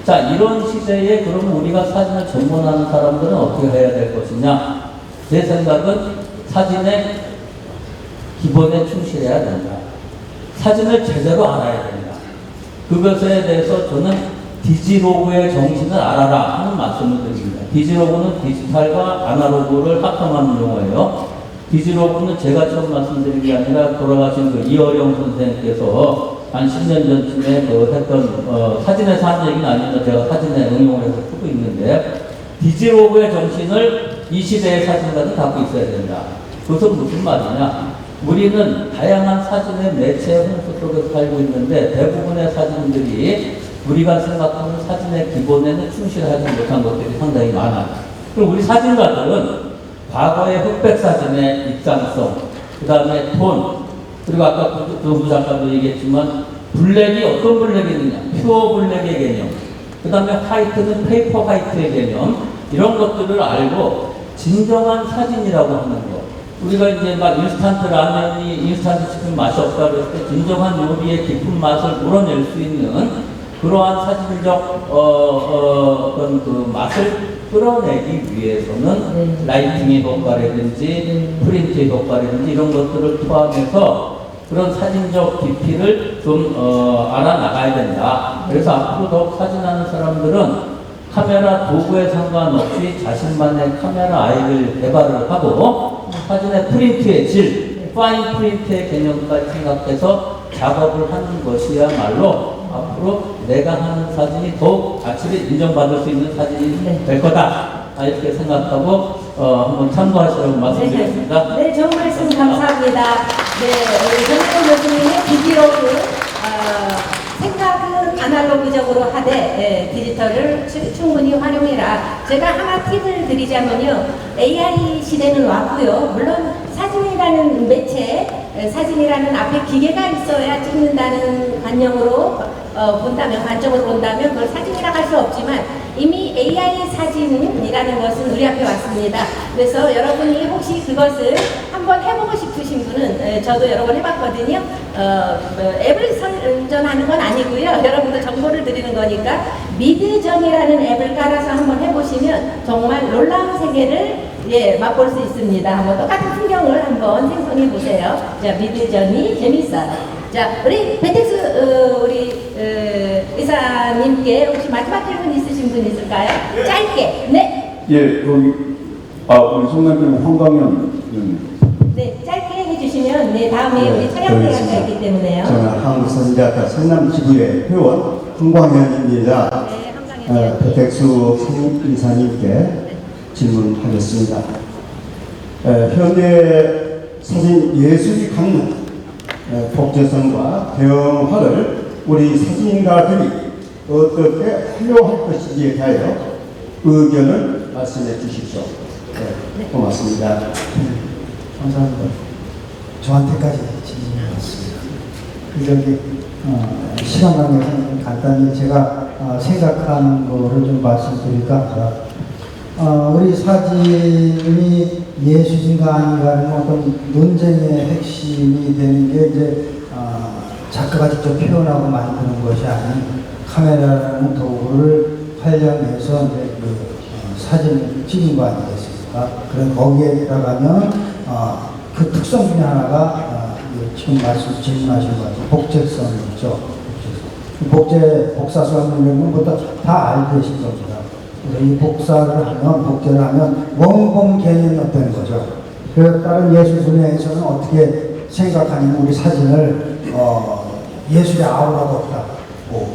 자, 이런 시대에 그러면 우리가 사진을 전문하는 사람들은 어떻게 해야 될 것이냐? 제 생각은 사진의 기본에 충실해야 된다. 사진을 제대로 알아야 된다. 그것에 대해서 저는 디지로그의 정신을 알아라 하는 말씀을 드립니다. 디지로그는 디지털과 아날로그를 합성하는 용어예요. 디지로그는 제가 처음 말씀드린 게 아니라 돌아가신 이어령 선생님께서 한 10년 전쯤에 했던 사진에서 한 얘기는 아닌데 제가 사진에 응용을 해서 쓰고 있는데 디지로그의 정신을 이 시대의 사진가는 갖고 있어야 된다. 그것은 무슨 말이냐? 우리는 다양한 사진의 매체 홍수 속에서 살고 있는데 대부분의 사진들이 우리가 생각하는 사진의 기본에는 충실하지 못한 것들이 상당히 많아요. 그리고 우리 사진가들은 과거의 흑백 사진의 입장성, 그 다음에 톤, 그리고 아까 그 작가도 얘기했지만 블랙이 어떤 블랙이 있느냐, 퓨어 블랙의 개념, 그 다음에 화이트는 페이퍼 화이트의 개념, 이런 것들을 알고 진정한 사진이라고 하는 것, 우리가 이제 막 인스턴트 라면이 인스턴트 치킨 맛이 없다 그랬을 때 진정한 요리의 깊은 맛을 우러낼 수 있는 그러한 사진적 어떤 그 맛을 끌어내기 위해서는 라이팅의 효과라든지 프린트의 효과라든지 이런 것들을 포함해서 그런 사진적 깊이를 좀 알아나가야 된다. 그래서 앞으로 더욱 사진하는 사람들은 카메라 도구에 상관없이 자신만의 카메라 아이를 개발을 하고 사진의 프린트의 질, 파인 프린트의 개념까지 생각해서 작업을 하는 것이야말로 앞으로 내가 하는 사진이 더욱 가치를 인정받을 수 있는 사진이 될 거다. 이렇게 생각하고 한번 참고하시라고 말씀드리겠습니다. 네, 좋은 말씀 감사합니다. 네, 우리 전혜동 교수님의 비디오를 생각은 아날로그적으로 하되 디지털을 충분히 활용해라. 제가 하나 팁을 드리자면요. AI 시대는 왔고요. 물론 사진이라는 매체, 사진이라는 앞에 기계가 있어야 찍는다는 관점으로 본다면 그걸 사진이라 할 수 없지만 이미 AI 사진이라는 것은 우리 앞에 왔습니다. 그래서 여러분이 혹시 그것을 한번 해보고 싶으신 분은 저도 여러 번 해봤거든요. 앱을 선전하는 건 아니고요. 여러분도 정보를 드리는 거니까 미드전이라는 앱을 깔아서 한번 해보시면 정말 놀라운 세계를 맛볼 수 있습니다. 한번 똑같은 풍경을 한번 생성해 보세요. 자, 미드전이 재밌어요. 자, 우리 배택수 우리 의사님께 혹시 마지막 질문 있으신 분 있을까요? 짧게. 네. 예, 우리 성남병 황광현 네, 짧게 해주시면 다음에 우리 촬영대회가 있기 때문에요. 저는 한국사진대학교 성남지부의 회원 황광현입니다. 네, 한강에 배택수 이사님께 질문하겠습니다. 현대 사진 예술이 갖는 복제성과 변화를 우리 사진가들이 어떻게 활용할 것인지에 대하여 의견을 말씀해 주십시오. 네, 고맙습니다. 감사합니다. 저한테까지 질문이었습니다. 시간 관계상 간단히 제가 생각하는 거를 좀 말씀드릴까 합니다. 우리 사진이 예술인가 아닌가는 어떤 논쟁의 핵심이 되는 게 이제 작가가 직접 표현하고 만드는 것이 아닌 카메라라는 도구를 활용해서 이제 사진을 찍은 거 아니겠습니까? 그럼 거기에 들어가면 그 특성 중에 하나가 지금 질문하신 것 같아요. 복제성이죠. 복사성 이런 것보다 다 알고 계신 겁니다. 이 복제를 하면 원본 개념이 없다는 거죠. 그에 따른 예술 분야에서는 어떻게 생각하냐면 우리 사진을 예술의 아우라가 없다,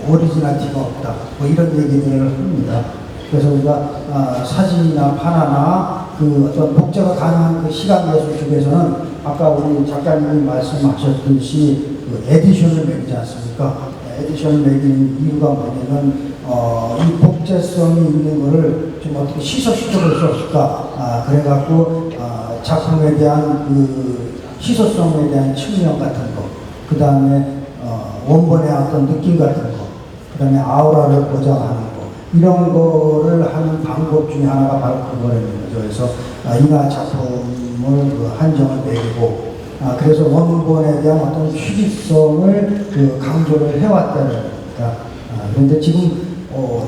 오리지널티가 없다, 이런 얘기들을 합니다. 그래서 우리가 사진이나 판화나 그 어떤 복제가 가능한 그 시각 예술 쪽에서는 아까 우리 작가님이 말씀하셨듯이 그 에디션을 매기지 않습니까? 에디션을 매기는 이유가 뭐냐면 이 복제성이 있는 거를 좀 어떻게 시소식적으로 썼을까? 그래갖고 작품에 대한 그 시소성에 대한 측면 같은 거, 그 다음에 원본의 어떤 느낌 같은 거, 그 다음에 아우라를 보장하는 거, 이런 거를 하는 방법 중에 하나가 바로 그거라는 거죠. 그래서 인화 작품을 한정을 매기고, 그래서 원본에 대한 어떤 취지성을 강조를 해왔다는 겁니다. 그런데 지금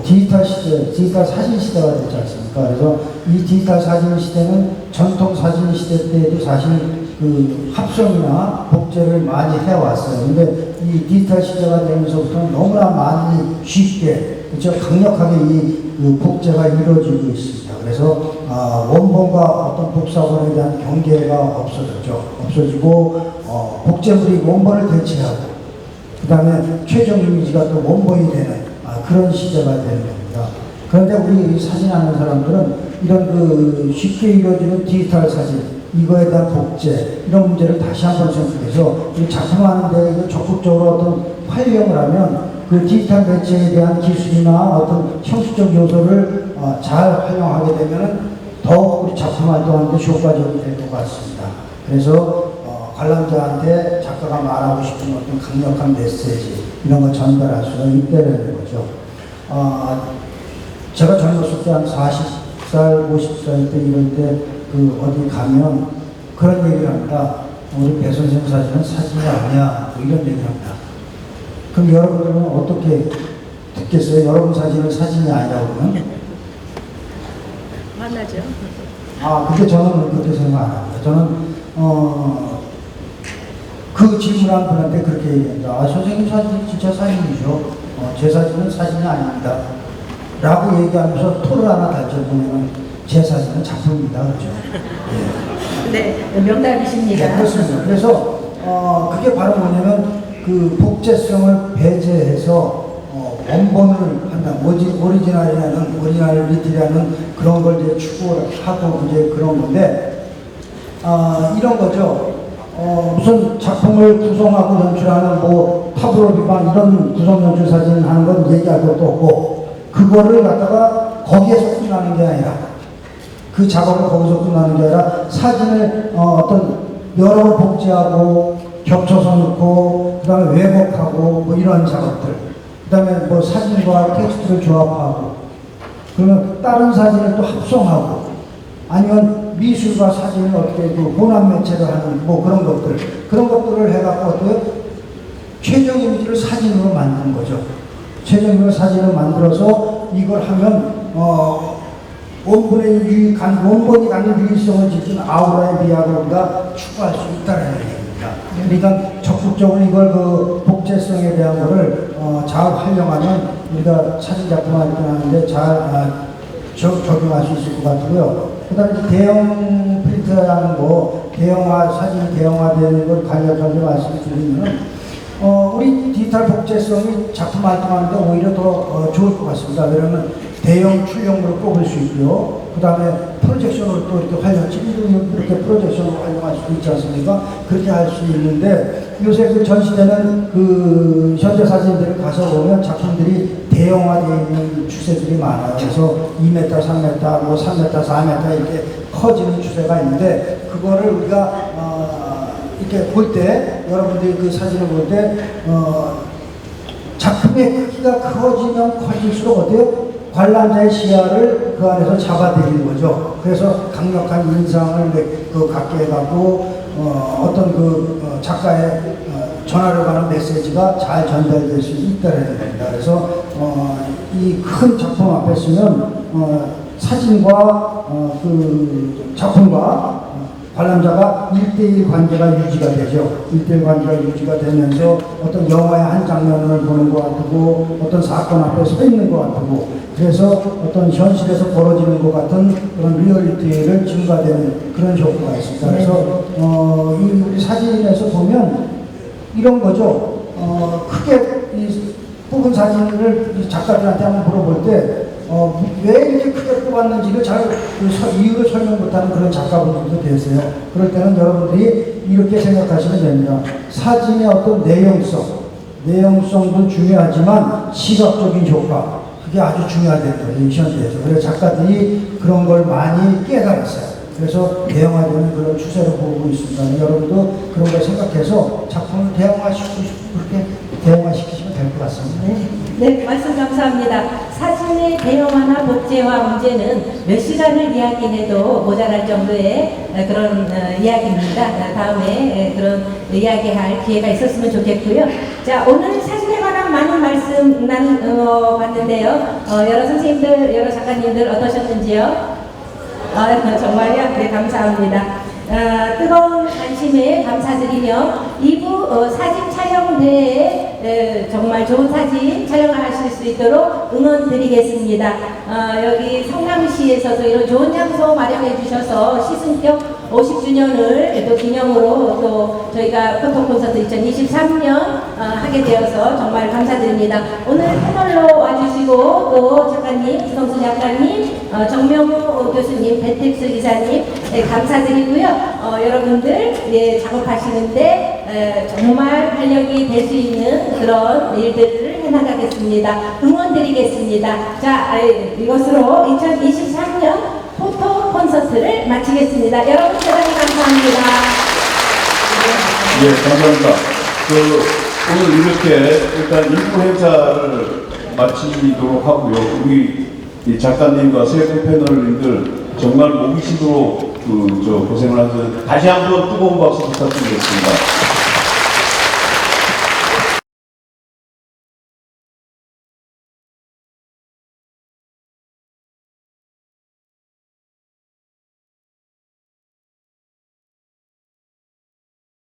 디지털 시대, 디지털 사진 시대가 되지 않습니까? 그래서 이 디지털 사진 시대는 전통 사진 시대 때에도 사실 그 합성이나 복제를 많이 해왔어요. 근데 이 디지털 시대가 되면서부터는 너무나 많이 쉽게, 그렇죠? 강력하게 이 복제가 이루어지고 있습니다. 그래서 원본과 어떤 복사본에 대한 경계가 없어지고 복제물이 원본을 대체하고, 그 다음에 최종 이미지가 또 원본이 되는 그런 시대가 되는 겁니다. 그런데 우리 사진하는 사람들은 이런 그 쉽게 이루어지는 디지털 사진, 이거에 대한 복제, 이런 문제를 다시 한번 생각해서 이 작품하는데 적극적으로 어떤 활용을 하면 그 디지털 매체에 대한 기술이나 어떤 형식적 요소를 잘 활용하게 되면 더욱 우리 작품 활동하는데 효과적이 될 것 같습니다. 그래서 관람자한테 작가가 말하고 싶은 어떤 강력한 메시지, 이런 걸 전달할 수가 있다는 거죠. 제가 젊었을 때 한 40살, 50살 때 이럴 때 어디 가면 그런 얘기를 합니다. 우리 배 선생 사진은 사진이 아니야. 뭐 이런 얘기를 합니다. 그럼 여러분들은 어떻게 듣겠어요? 여러분 사진은 사진이 아니라고 그러면? 만나죠. 근데 저는 그렇게 생각 안 합니다. 저는 그 질문한 분한테 그렇게 얘기합니다. 선생님 사진이 진짜 사진이죠. 제 사진은 사진이 아닙니다. 라고 얘기하면서 토를 하나 달쳐보면 제 사진은 작품입니다. 그렇죠? 네, 명답이십니다. 네, 그렇습니다. 그래서 그게 바로 뭐냐면 그 복제성을 배제해서 원본을 한다. 오리지널리티라는 그런 걸 이제 추구하고 이제 그런 건데 이런 거죠. 무슨 작품을 구성하고 연출하는 뭐 타브로 비방 이런 구성 연출 사진 하는 건 얘기할 것도 없고 그거를 갖다가 거기에서 끝나는 게 아니라 그 작업을 거기서 끝나는 게 아니라 사진을 어떤 여러 번 복제하고 겹쳐서 넣고 그 다음에 왜곡하고 뭐 이런 작업들 그 다음에 뭐 사진과 텍스트를 조합하고 그러면 다른 사진을 또 합성하고 아니면 미술과 사진을 어떻게 그 혼합 매체를 하는 뭐 그런 것들을 해갖고 어떻게 최종 이미지를 사진으로 만드는 거죠. 최종적으로 사진을 만들어서 이걸 하면 원본이 갖는 유의성을 지킨 아우라의 미학을 우리가 추구할 수 있다는 얘기입니다. 그러니까 적극적으로 이걸 그 복제성에 대한 거를 잘 활용하면 우리가 사진 작품 하는데 잘 적용할 수 있을 것 같고요. 그 다음에 대형 프린트라는 거, 사진이 대형화되는 걸 간략하게 말씀드리면 우리 디지털 복제성이 작품 활동하는데 오히려 더 좋을 것 같습니다. 왜냐하면 대형 출력물을 뽑을 수 있고요. 그 다음에 프로젝션으로 또 이렇게 지금도 이렇게 프로젝션으로 활용할 수 있지 않습니까? 그렇게 할 수 있는데 요새 그 전시되는 그 현대 사진들을 가서 보면 작품들이 대형화되어 있는 추세들이 많아요. 그래서 2m, 3m, 뭐 3m, 4m 이렇게 커지는 추세가 있는데 그거를 우리가 이렇게 볼 때, 여러분들이 그 사진을 볼 때, 작품의 크기가 커지면 커질수록 어때요? 관람자의 시야를 그 안에서 잡아들이는 거죠. 그래서 강력한 인상을 갖게 해갖고, 어떤 작가의 전하려 가는 메시지가 잘 전달될 수 있다는 겁니다. 그래서, 이 큰 작품 앞에 쓰면, 사진과, 작품과, 관람자가 1대1 관계가 유지가 되죠. 1대1 관계가 유지가 되면서 어떤 영화의 한 장면을 보는 것 같고 어떤 사건 앞에 서 있는 것 같고 그래서 어떤 현실에서 벌어지는 것 같은 그런 리얼리티를 증가되는 그런 효과가 있습니다. 그래서 우리 사진에서 보면 이런 거죠. 크게 이 뽑은 사진을 작가들한테 한번 물어볼 때 왜 이렇게 크게 뽑았는지를 이유를 설명 못하는 그런 작가분들도 계세요. 그럴 때는 여러분들이 이렇게 생각하시면 됩니다. 사진의 어떤 내용성도 중요하지만 시각적인 효과, 그게 아주 중요하다는 거예요, 이 현대에서. 그래서 작가들이 그런 걸 많이 깨달았어요. 그래서 대형화되는 그런 추세를 보고 있습니다. 여러분도 그런 걸 생각해서 작품을 대형화시키고 싶고 그렇게 대형화시키시면 될 것 같습니다. 네, 말씀 감사합니다. 사진의 대형화나 복제화 문제는 몇 시간을 이야기해도 모자랄 정도의 그런 이야기입니다. 다음에 그런 이야기할 기회가 있었으면 좋겠고요. 자, 오늘 사진에 관한 많은 말씀 나눠봤는데요. 여러 선생님들, 여러 작가님들 어떠셨는지요? 정말요? 네, 감사합니다. 뜨거운 관심에 감사드리며 2부 사진 촬영대회에 정말 좋은 사진 촬영하실 수 있도록 응원 드리겠습니다. 여기 성남시에서도 이런 좋은 장소 마련해 주셔서 시승격 50주년을 또 기념으로 또 저희가 포토 콘서트 2023년 하게 되어서 정말 감사드립니다. 오늘 패널로 와주시고 또 작가님, 주성수 작가님, 정명호 교수님, 배택수 이사님 감사드리고요. 여러분들 작업하시는데 정말 활력이 될 수 있는 그런 일들을 해나가겠습니다. 응원드리겠습니다. 자, 이것으로 2023년 포토 콘서트를 마치겠습니다. 여러분 대단히 감사합니다. 네, 감사합니다. 오늘 이렇게 일단 일부 행사를 마치도록 하고요. 우리 이 작가님과 세 분 패널님들 정말 모기시도록 고생을 하셔서 다시 한번 뜨거운 박수 부탁드리겠습니다.